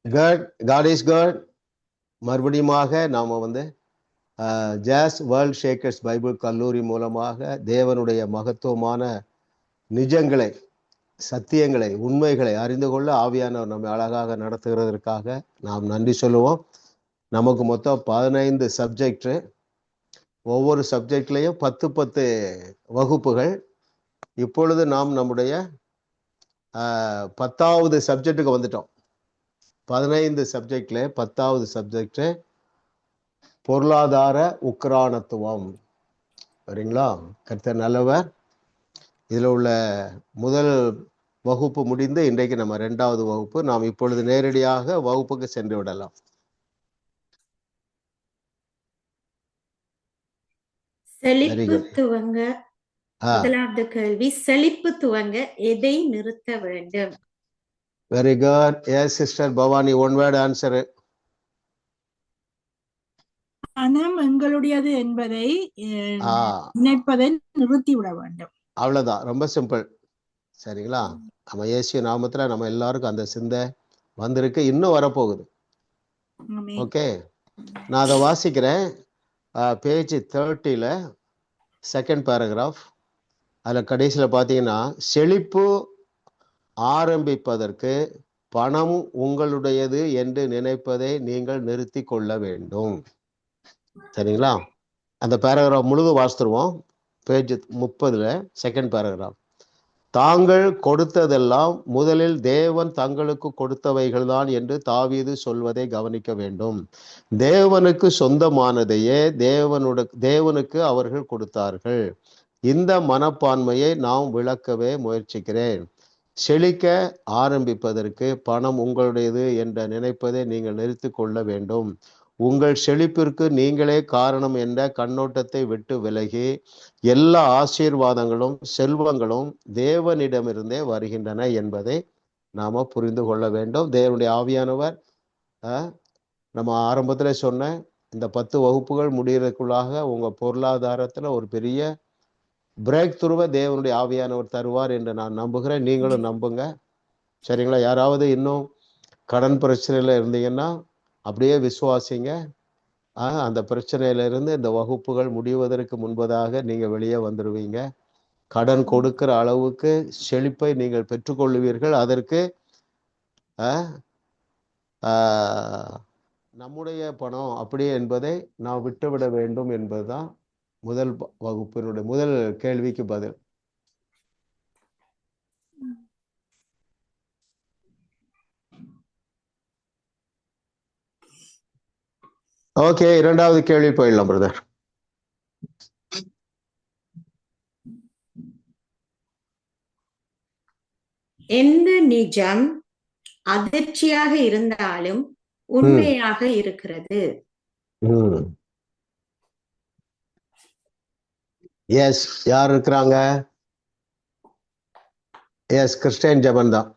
Good, God is good. மறுபடியுமாக நாம ஜாஸ் world Shakers Bible கல்லூரி மூலமாக தேவனுடைய மகத்துவமான நிஜங்களை, சத்தியங்களை, உண்மைகளை அறிந்து கொள்ள ஆவியானவர் நம்மை அழகாக நடத்துகிறதற்காக நாம் நன்றி சொல்லுவோம். நமக்கு மொத்தம் 15 சப்ஜெக்ட், ஒவ்வொரு சப்ஜெக்ட்லையும் 10 வகுப்புகள். இப்பொழுது நாம் நம்முடைய 10வது சப்ஜெக்டுக்கு வந்துட்டோம். 15 சப்ஜெக்ட்ல 10வது சப்ஜெக்ட் பொருளாதார உக்ரானத்துவம். சரிங்களா? கர்த்தர் நல்லவர். இதில் உள்ள முதல் வகுப்பு முடிந்து இன்றைக்கு நம்ம 2வது வகுப்பு. நாம் இப்பொழுது நேரடியாக வகுப்புக்கு சென்று விடலாம். செழிப்பு துவங்க முதலாவது கேள்வி, செழிப்பு துவங்க எதை நிறுத்த வேண்டும்? Very good. Yes sister Bhavani, one word answer. பணம் எங்களுடையது என்பதை நினைப்பதை நிறுத்திவிட வேண்டும். அவ்வளவுதான், ரொம்ப சிம்பிள். சரிங்களா? நம்ம இயேசு நாமத்துல நம்ம எல்லாருக்கும் அந்த சிந்தை வந்திருக்கு, இன்னும் வரப்போகுது. ஓகே, நான் அதை வாசிக்கிறேன். பேஜ் 30ல செகண்ட் பேராகிராஃப். அதில் கடைசியில் பார்த்தீங்கன்னா, செழிப்பு ஆரம்பிப்பதற்கு பணம் உங்களுடையது என்று நினைப்பதை நீங்கள் நிறுத்தி கொள்ள வேண்டும். சரிங்களா? அந்த பேராகிராஃப் முழுதும் வாசித்துருவோம். பேஜ் 30ல செகண்ட் பேராகிராஃப். தாங்கள் கொடுத்ததெல்லாம் முதலில் தேவன் தங்களுக்கு கொடுத்தவைகள் தான் என்று தாவீது சொல்வதை கவனிக்க வேண்டும். தேவனுக்கு சொந்தமானதையே தேவனுக்கு அவர்கள் கொடுத்தார்கள். இந்த மனப்பான்மையை நாம் விளக்கவே முயற்சிக்கிறேன். செழிக்க ஆரம்பிப்பதற்கு பணம் உங்களுடையது என்ற நினைப்பதை நீங்கள் நிறுத்தி கொள்ள வேண்டும். உங்கள் செழிப்பிற்கு நீங்களே காரணம் என்ற கண்ணோட்டத்தை விட்டு விலகி எல்லா ஆசீர்வாதங்களும் செல்வங்களும் தேவனிடமிருந்தே வருகின்றன என்பதை நாம புரிந்து கொள்ள வேண்டும். தேவனுடைய ஆவியானவர் நம்ம ஆரம்பத்துல சொன்ன இந்த 10 வகுப்புகள் முடிகிறதுக்குள்ளாக உங்க பொருளாதாரத்துல ஒரு பெரிய பிரேக் த்ரூவை தேவனுடைய ஆவியானவர் தருவார் என்று நான் நம்புகிறேன். நீங்களும் நம்புங்க. சரிங்களா? யாராவது இன்னும் கடன் பிரச்சனையில இருந்தீங்கன்னா அப்படியே விசுவாசிங்க. அந்த பிரச்சனையிலிருந்து இந்த வகுப்புகள் முடிவதற்கு முன்பதாக நீங்க வெளியே வந்துடுவீங்க. கடன் கொடுக்கிற அளவுக்கு செழிப்பை நீங்கள் பெற்றுக்கொள்ளுவீர்கள். அதற்கு நம்முடைய பணம் அப்படி என்பதை நாம் விட்டுவிட வேண்டும் என்பதுதான் முதல் வகுப்பினுடைய முதல் கேள்விக்கு பதில். ஓகே, 2வது கேள்வி போயிடலாம் பிரதர். எந்த நிஜம் அதிர்ச்சியாக இருந்தாலும் உண்மையாக இருக்கிறது? எஸ், யார் இருக்கிறாங்க? எஸ், கிறிஸ்டியன் ஜெபன் தான்.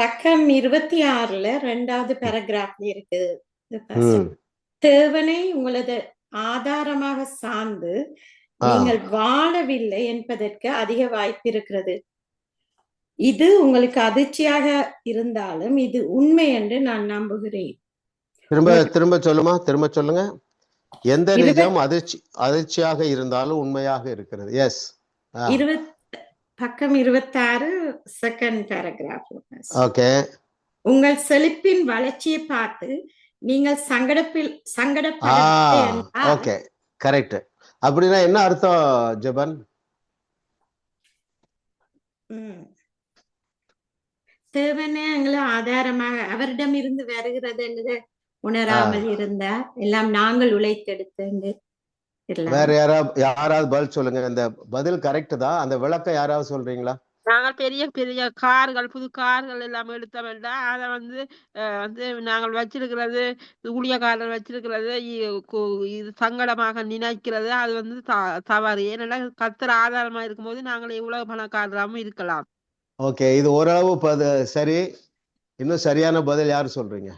பக்கம் 26ல 2வது பேராகிராஃப்ல இருக்கு. தேவனை உங்களது ஆதாரமாக சார்ந்து நீங்கள் வாழவில்லை என்பதற்கு அதிக வாய்ப்பு இருக்கிறது. இது உங்களுக்கு அதிர்ச்சியாக இருந்தாலும் இது உண்மை என்று நான் நம்புகிறேன். திரும்ப சொல்லுங்க. எந்த நிஜம் அதிர்ச்சியாக இருந்தாலும் உண்மையாக இருக்கிறது? எஸ், பக்கம் 26 செகண்ட் பேராகிராஃப். ஓகே. உங்கள் செழிப்பின் வளர்ச்சியை பார்த்து நீங்கள் ஓகே, கரெக்ட். அப்படின்னா என்ன அர்த்தம் ஜெபன்? தேவனே எங்களை ஆதாரமாக அவரிடம் இருந்து வருகிறது என்று உணராமல் இருந்தா எல்லாம் நாங்கள் உழைத்தெடுத்து. வேற யாராவது பதில் சொல்லுங்க. இந்த பதில் கரெக்ட் தான். அந்த விளக்கம் யாராவது சொல்றீங்களா? நாங்கள் பெரிய பெரிய கார்கள், புது கார்கள் எல்லாம் எடுத்த வேண்டாம். அதை நாங்கள் வச்சிருக்கிறது, ஊழியக்காரர் வச்சிருக்கிறது இது சங்கடமாக நினைக்கிறது, அது தவறு. ஏன்னா கர்த்தர் ஆதாரமா இருக்கும்போது நாங்கள் எவ்வளவு பணக்காரராகவும் இருக்கலாம். ஓகே, இது ஓரளவு சரி. இன்னும் சரியான பதில் யாரு சொல்றீங்க?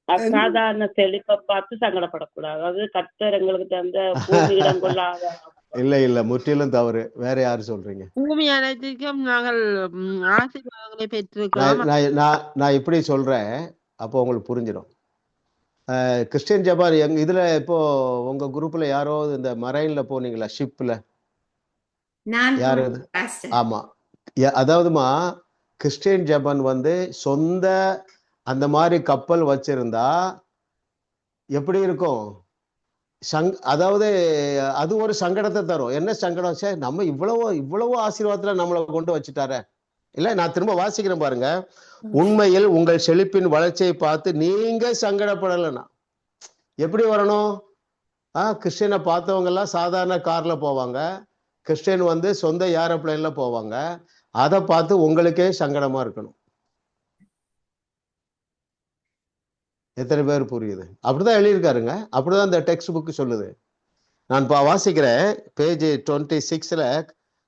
அசாதாரண செழிப்பை பார்த்து சங்கடப்படக்கூடாது. அதாவது கர்த்தர் எங்களுக்கு தந்த பூமியிடம் கொள்ளாத இல்ல முற்றிலும் தவறு. வேற யாரு சொல்றீங்க? பூமி அனைத்திற்கும் நாங்கள் ஆசீர்வாதங்களை பெற்றிருக்கிறோம். நான் இப்படி சொல்றேன், அப்போ உங்களுக்கு புரிஞ்சிடும். கிறிஸ்டியன் ஜபார் இதுல இப்போ உங்க குரூப்ல யாரோ இந்த மரைன்ல போனீங்களா, ஷிப்ல? யாரு? ஆமா. அதாவதுமா கிறிஸ்டியன் ஜபான் வந்து சொந்த அந்த மாதிரி கப்பல் வச்சிருந்தா எப்படி இருக்கும்? அதாவது அது ஒரு சங்கடத்தை தரும். என்ன சங்கடம்? சார் நம்ம இவ்வளவு ஆசீர்வாதத்துல நம்மளை கொண்டு வச்சுட்டார. இல்ல, நான் திரும்ப வாசிக்கிறேன் பாருங்க. உண்மையில் உங்கள் செழிப்பின் வளர்ச்சியை பார்த்து நீங்க சங்கடப்படலைன்னா எப்படி வரணும்? கிறிஸ்டியனை பார்த்தவங்க எல்லாம் சாதாரண கார்ல போவாங்க, கிறிஸ்டியன் வந்து சொந்த ஏரோப்ளேன்ல போவாங்க. அதை பார்த்து உங்களுக்கே சங்கடமா இருக்கணும். எத்தனை பேர் புரியுது? அப்படிதான் எழுதியிருக்காருங்க, அப்படிதான் இந்த டெக்ஸ்ட் புக் சொல்லுது. நான் வாசிக்கிறேன், பேஜ் 26ல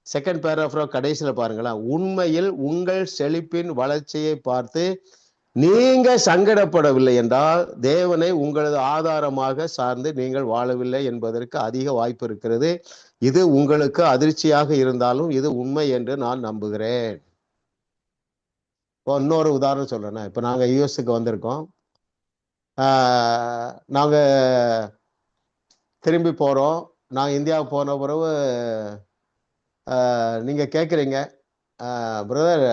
செகண்ட் பேராகிராஃப் கடைசியில பாருங்களேன். உண்மையில் உங்கள் செழிப்பின் வளர்ச்சியை பார்த்து நீங்க சங்கடப்படவில்லை என்றால் தேவனை உங்களது ஆதாரமாக சார்ந்து நீங்கள் வாழவில்லை என்பதற்கு அதிக வாய்ப்பு இருக்கிறது. இது உங்களுக்கு அதிர்ச்சியாக இருந்தாலும் இது உண்மை என்று நான் நம்புகிறேன். இப்போ இன்னொரு உதாரணம் சொல்றேன். இப்போ நாங்க யூஎஸ்க்கு வந்திருக்கோம். நாங்க திரும்பி போறோம். நான் இந்தியாவுக்கு போன பிறகு நீங்க கேட்குறீங்க, பிரதர்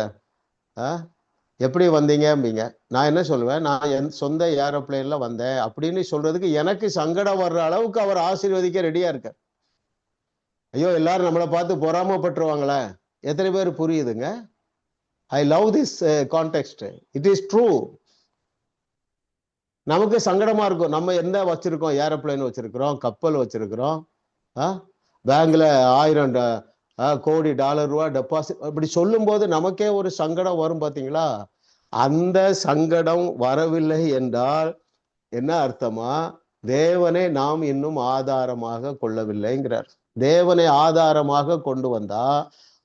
எப்படி வந்தீங்கம்பீங்க. நான் என்ன சொல்லுவேன், நான் என் சொந்த ஏரோப்ளேன்ல வந்தேன் அப்படின்னு சொல்றதுக்கு எனக்கு சங்கடம் வர்ற அளவுக்கு அவர் ஆசீர்வதிக்க ரெடியா இருக்கார். ஐயோ, எல்லாரும் நம்மளை பார்த்து பொறாமப்பட்டுருவாங்களே. எத்தனை பேர் புரியுதுங்க? I love this context. It is true. நமக்கு சங்கடமா இருக்கும். நம்ம என்ன வச்சிருக்கோம்? ஏரோப்ளேன் வச்சிருக்கிறோம், கப்பல் வச்சிருக்கிறோம், பேங்க்ல 1000 கோடி டாலர் ரூபா டெபாசிட். அப்படி சொல்லும் போது நமக்கே ஒரு சங்கடம் வரும் பாத்தீங்களா? அந்த சங்கடம் வரவில்லை என்றால் என்ன அர்த்தமா? தேவனை நாம் இன்னும் ஆதாரமாக கொள்ளவில்லைங்கிறார். தேவனை ஆதாரமாக கொண்டு வந்தா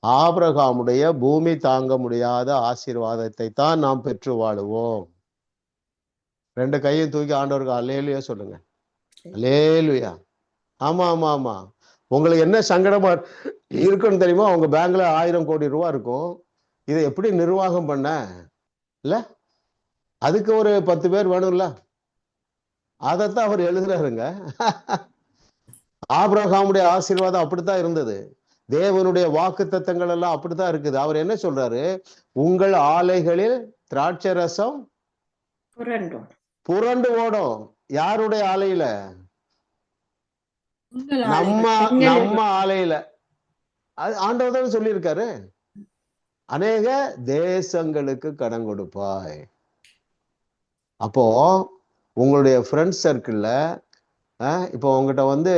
ஆபிரகாமுடைய பூமி தாங்க முடியாத ஆசீர்வாதத்தை தான் நாம் பெற்று வாழுவோம். 2 கையும் தூக்கி ஆண்டவருக்கு அல்லேலுயா சொல்லுங்க. அல்லேலுயா. ஆமா ஆமா ஆமா. உங்களுக்கு என்ன சங்கடமா இருக்குன்னு தெரியுமா? உங்க பேங்க்ல 1000 கோடி ரூபா இருக்கும். இதை எப்படி நிர்வாகம் பண்ண? இல்ல, அதுக்கு ஒரு 10 பேர் வேணும்ல. அதைத்தான் அவர் எழுதுறாருங்க. ஆபிரகாமுடைய ஆசீர்வாதம் அப்படித்தான் இருந்தது. தேவனுடைய வாக்கு தத்தங்கள் எல்லாம் அப்படித்தான் இருக்குது. அவர் என்ன சொல்றாரு? உங்கள் ஆலைகளில் திராட்சை ரசம் புரண்டு ஓடும். யாருடைய ஆலையில? நம்ம ஆலையில. ஆண்டவர் தான் சொல்லியிருக்காரு, அநேக தேசங்களுக்கு கடன் கொடுப்பாய். அப்போ உங்களுடைய ஃப்ரெண்ட்ஸ் சர்க்கிள்ல இப்போ உங்ககிட்ட வந்து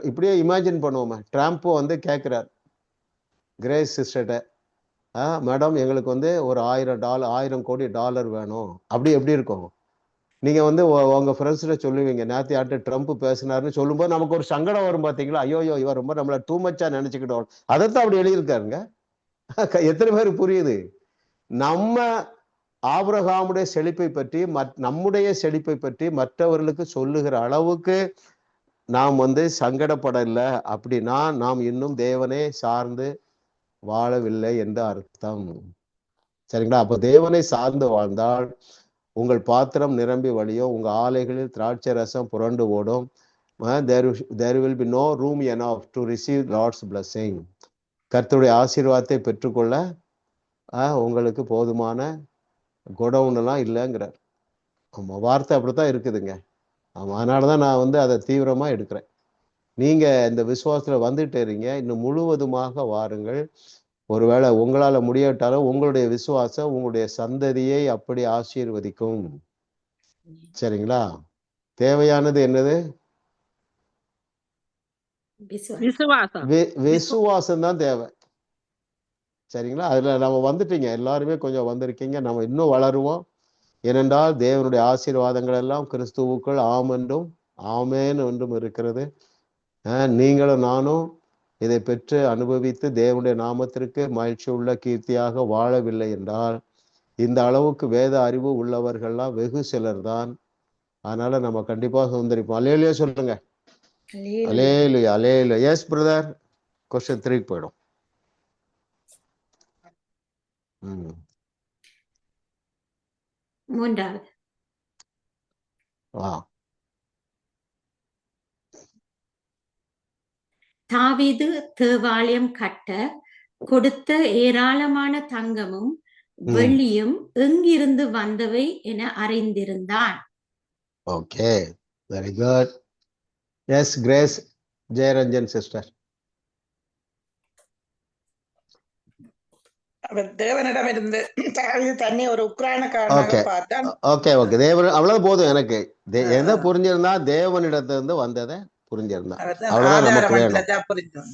இப்படியே இமேஜின் பண்ணுவோமே, ட்ரம்ப் வந்து கேட்கிறார் கிரேஸ் சிஸ்டர்ட்ட, மேடம் எங்களுக்கு வந்து ஒரு $1000 கோடி டாலர் வேணும். அப்படி எப்படி இருக்கும்? நீங்க வந்து உங்க ஃப்ரெண்ட்ஸ்ல சொல்லுவீங்க, நேற்று யார்கிட்ட ட்ரம்ப் பேசினாருன்னு சொல்லும்போது நமக்கு ஒரு சங்கடம் வரும் பாத்தீங்களா? ஐயோ இவர் ரொம்ப நம்மள டூ மச்சா நினைச்சுக்கிட்டோம். அதைத்தான் அப்படி எழுதியிருக்காருங்க. எத்தனை பேர் புரியுது? நம்ம ஆபிரகாமுடைய செழிப்பை பற்றி நம்முடைய செழிப்பை பற்றி மற்றவர்களுக்கு சொல்லுகிற அளவுக்கு நாம் வந்து சங்கடப்படலை அப்படின்னா நாம் இன்னும் தேவனை சார்ந்து வாழவில்லை என்று அர்த்தம். சரிங்களா? அப்போ தேவனை சார்ந்து வாழ்ந்தால் உங்கள் பாத்திரம் நிரம்பி வழியும், உங்க ஆலைகளில் திராட்சை ரசம் புரண்டு ஓடும். there will be no room enough to receive Lord's blessing. கர்த்தருடைய ஆசீர்வாதத்தை பெற்றுக்கொள்ள உங்களுக்கு போதுமான குடவுன் எல்லாம் இல்லைங்கிறார். ஆமா, வார்த்தை அப்படித்தான் இருக்குதுங்க. ஆமா, அதனாலதான் நான் வந்து அதை தீவிரமா எடுக்கிறேன். நீங்க இந்த விசுவாசத்துல வந்துட்டு இருக்கீங்க, இன்னும் முழுவதுமாக வாருங்கள். ஒருவேளை உங்களால முடியாட்டாலும் உங்களுடைய விசுவாசம் உங்களுடைய சந்ததியை அப்படி ஆசீர்வதிக்கும். சரிங்களா? தேவையானது என்னது? விசுவாசம் தான் தேவை. சரிங்களா? அதுல நம்ம வந்துட்டீங்க, எல்லாருமே கொஞ்சம் வந்திருக்கீங்க. நம்ம இன்னும் வளருவோம். ஏனென்றால் தேவனுடைய ஆசீர்வாதங்கள் எல்லாம் கிறிஸ்துவுக்குள் ஆம் என்றும் ஆமேன் என்றும் இருக்கிறது. நீங்களும் நானும் இதை பெற்று அனுபவித்து தேவனுடைய நாமத்திற்கு மகிழ்ச்சி உள்ள கீர்த்தியாக வாழவில்லை என்றால் இந்த அளவுக்கு வேத அறிவு உள்ளவர்கள்லாம் வெகு சிலர் தான். அதனால நம்ம கண்டிப்பாக சுதந்திரிப்போம். அல்லேலூயா சொல்லுங்க. Hallelujah, hallelujah. Yes brother. Question 3 போயிடும். மூன்றாவது தாவீது தேவாலயம் கட்ட கொடுத்த ஏராளமான தங்கமும் வெள்ளியும் எங்கிருந்து வந்தவை என அறிந்திருந்தான். Okay, very good. Yes Grace Jeyaranjan sister. தேவனிடம் இருந்து தன்னை ஒரு உக்ரானக்காரனாக பார்த்தான். ஓகே ஓகே, தேவன் அவ்வளவு போதும் எனக்கு. எதை புரிஞ்சிருந்தா தேவனிடத்துல இருந்து வந்ததை புரிஞ்சிருந்தா அவ்வளவுதான் நமக்கு வேணும்.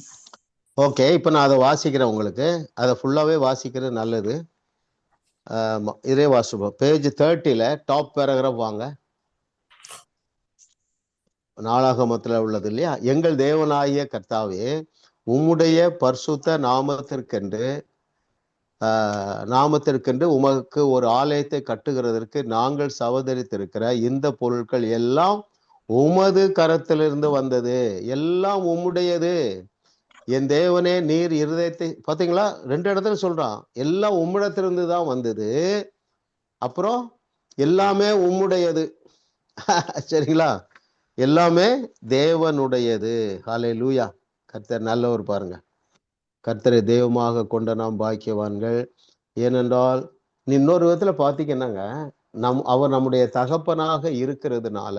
ஓகே, இப்ப நான் அதை வாசிக்கிறேன் உங்களுக்கு. அதை ஃபுல்லாவே வாசிக்கிறது நல்லது. இதே வாசிப்போம். பேஜ் 30ல டாப் பேராகிராஃப் வாங்க. நாளாகமத்துல உள்ளது இல்லையா? எங்கள் தேவனாகிய கர்த்தாவே, உம்முடைய பரிசுத்த நாமத்திற்கென்று உமக்கு ஒரு ஆலயத்தை கட்டுகிறதற்கு நாங்கள் சவதரித்திருக்கிற இந்த பொருட்கள் எல்லாம் உமது கரத்திலிருந்து வந்தது, எல்லாம் உம்முடையது. என் தேவனே, நீர் இருதயத்தை பாத்தீங்களா, 2 இடத்துல சொல்றான். எல்லாம் உம்மிடத்திலிருந்து தான் வந்தது, அப்புறம் எல்லாமே உம்முடையது. சரிங்களா? எல்லாமே தேவனுடையது. ஹல்லேலூயா. கர்த்தர் நல்லவர். பாருங்க, கர்த்தரை தெய்வமாக கொண்ட நாம் பாக்கியவான்கள். ஏனென்றால் இன்னொரு விதத்துல பாத்தீங்கன்னாங்க, அவர் நம்முடைய தகப்பனாக இருக்கிறதுனால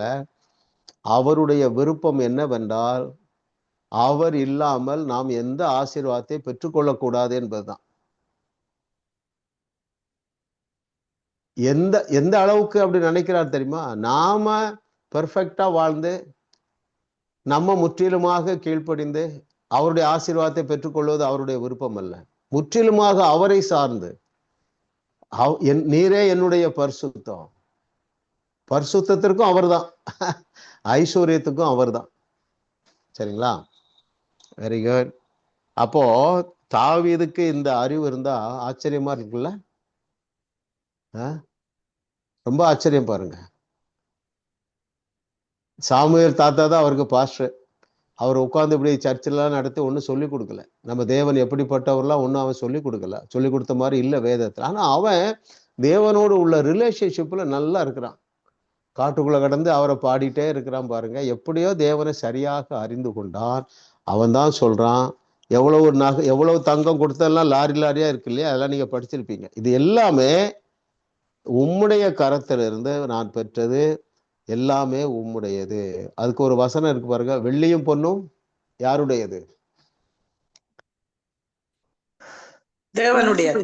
அவருடைய விருப்பம் என்னவென்றால், அவர் இல்லாமல் நாம் எந்த ஆசீர்வாதத்தை பெற்றுக்கொள்ளக்கூடாது என்பதுதான். எந்த அளவுக்கு அப்படி நினைக்கிறார் தெரியுமா? நாம பெர்ஃபெக்டா வாழ்ந்து நம்ம முற்றிலுமாக கீழ்ப்படிந்து அவருடைய ஆசீர்வாதத்தை பெற்றுக்கொள்வது அவருடைய விருப்பம் அல்ல. முற்றிலுமாக அவரை சார்ந்து, நீரே என்னுடைய பரிசுத்தம், பரிசுத்தத்திற்கும் அவர்தான், ஐஸ்வர்யத்துக்கும் அவர்தான். சரிங்களா? Very good. அப்போ தாவீதுக்கு இந்த அறிவு இருந்தா ஆச்சரியமா இருக்குல்ல? ரொம்ப ஆச்சரியம். பாருங்க, சாமுவேல் தாத்தா தான் அவருக்கு பாஸ்டர். அவர் உட்கார்ந்து இப்படி சர்ச்செல்லாம் நடத்தி ஒன்றும் சொல்லிக் கொடுக்கல. நம்ம தேவன் எப்படிப்பட்டவர்லாம் ஒன்றும் அவன் சொல்லிக் கொடுக்கல, சொல்லிக் கொடுத்த மாதிரி இல்லை வேதத்தில். ஆனால் அவன் தேவனோடு உள்ள ரிலேஷன்ஷிப்ல நல்லா இருக்கிறான். காட்டுக்குள்ள கடந்து அவரை பாடிட்டே இருக்கிறான். பாருங்க, எப்படியோ தேவனை சரியாக அறிந்து கொண்டான். அவன் தான் சொல்றான், எவ்வளவு தங்கம் கொடுத்தெல்லாம் லாரி லாரியா இருக்கு இல்லையா? அதெல்லாம் நீங்க படிச்சிருப்பீங்க. இது எல்லாமே உம்முடைய கரத்திலிருந்து நான் பெற்றது, எல்லாமே உம்முடையது. அதுக்கு ஒரு வசனம் இருக்கு பாருங்க, வெள்ளியும் பொன்னும் யாருடையது? தேவனுடையது.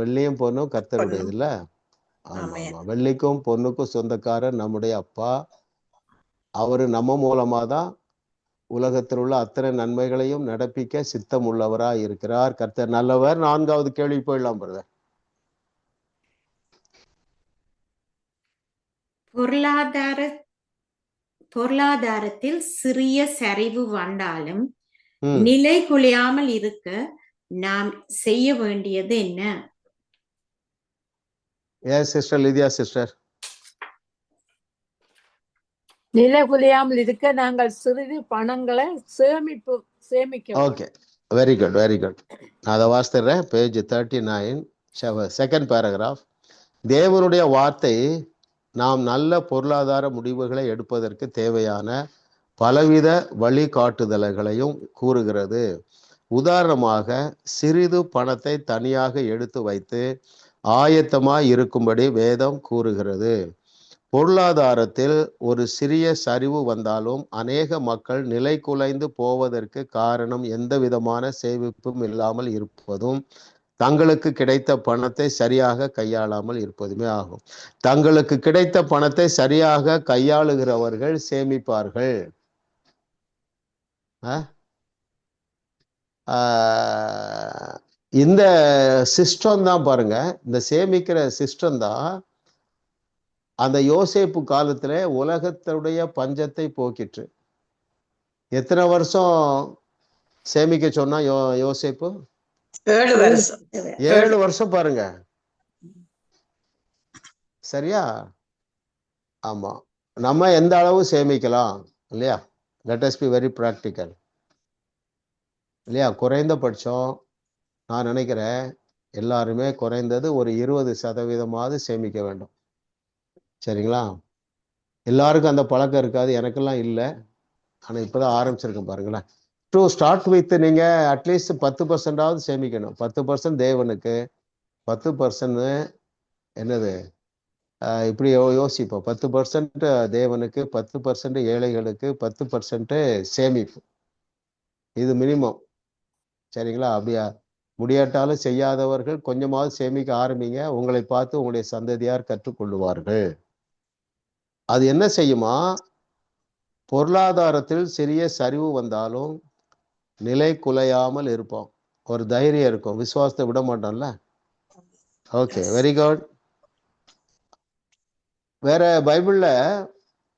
வெள்ளியும் பொன்னும் கர்த்தருடையது இல்ல? ஆமா. வெள்ளிக்கும் பொன்னுக்கும் சொந்தக்காரர் நம்முடைய அப்பா. அவரு நம்ம மூலமாதான் உலகத்தில் உள்ள அத்தனை நன்மைகளையும் நடப்பிக்க சித்தம் உள்ளவரா இருக்கிறார். கர்த்தர் நல்லவர். 4வது கேள்வி போயிடலாம் பிரதர். பொருளாதாரத்தில் சிறிய சரிவு வந்தாலும் நிலை குலையாமல் இருக்க நாம் செய்ய வேண்டியது என்ன? Sister Lydia sister. நிலை குலையாமல் இருக்க நாங்கள் சிறிது பணங்களை சேமிக்க. Okay, very good very good. நான் அதை வாசித்துறேன். Page 39 second paragraph. தேவனுடைய வார்த்தை நாம் நல்ல பொருளாதார முடிவுகளை எடுப்பதற்கு தேவையான பலவித வழிகாட்டுதல்களையும் கூறுகிறது. உதாரணமாக, சிறிது பணத்தை தனியாக எடுத்து வைத்து ஆயத்தமாய் இருக்கும்படி வேதம் கூறுகிறது. பொருளாதாரத்தில் ஒரு சிறிய சரிவு வந்தாலும் அநேக மக்கள் நிலை குலைந்து போவதற்கு காரணம் எந்த விதமான சேமிப்பும் இல்லாமல் இருப்பதும் தங்களுக்கு கிடைத்த பணத்தை சரியாக கையாளாமல் இருப்பதுமே ஆகும். தங்களுக்கு கிடைத்த பணத்தை சரியாக கையாளுகிறவர்கள் சேமிப்பார்கள். இந்த சிஸ்டம் தான் பாருங்க, இந்த சேமிக்கிற சிஸ்டம் தான் அந்த யோசேப்பு காலத்துல உலகத்துடைய பஞ்சத்தை போக்கிற்று. எத்தனை வருஷம் சேமிக்க சொன்னா யோசேப்பு? 7 வருஷம் பாருங்க. சரியா? ஆமா. நம்ம எந்த அளவு சேமிக்கலாம் இல்லையா? Let us be very practical. இல்லையா? குறைந்தபட்சம் நான் நினைக்கிறேன் எல்லாருமே குறைந்தது ஒரு 20% சேமிக்க வேண்டும். சரிங்களா? எல்லாருக்கும் அந்த பழக்கம் இருக்காது, எனக்கெல்லாம் இல்லை. ஆனால் இப்போதான் ஆரம்பிச்சிருக்கேன் பாருங்களேன். டு ஸ்டார்ட் வித் நீங்கள் அட்லீஸ்ட் 10% சேமிக்கணும். 10% தேவனுக்கு, 10% என்னது இப்படி யோசிப்போம். 10% தேவனுக்கு, 10% ஏழைகளுக்கு, 10% சேமிப்பு. இது மினிமம். சரிங்களா? அப்படியா முடியாட்டாலும் செய்யாதவர்கள் கொஞ்சமாவது சேமிக்க ஆரம்பிங்க. உங்களை பார்த்து உங்களுடைய சந்ததியார் கற்றுக்கொள்ளுவார்கள். அது என்ன செய்யுமா? பொருளாதாரத்தில் சிறிய சரிவு வந்தாலும் நிலை குலையாமல் இருப்போம். ஒரு தைரியம் இருக்கும், விசுவாசத்தை விட மாட்டோம்ல. Okay, very good. வேற பைபிள்ல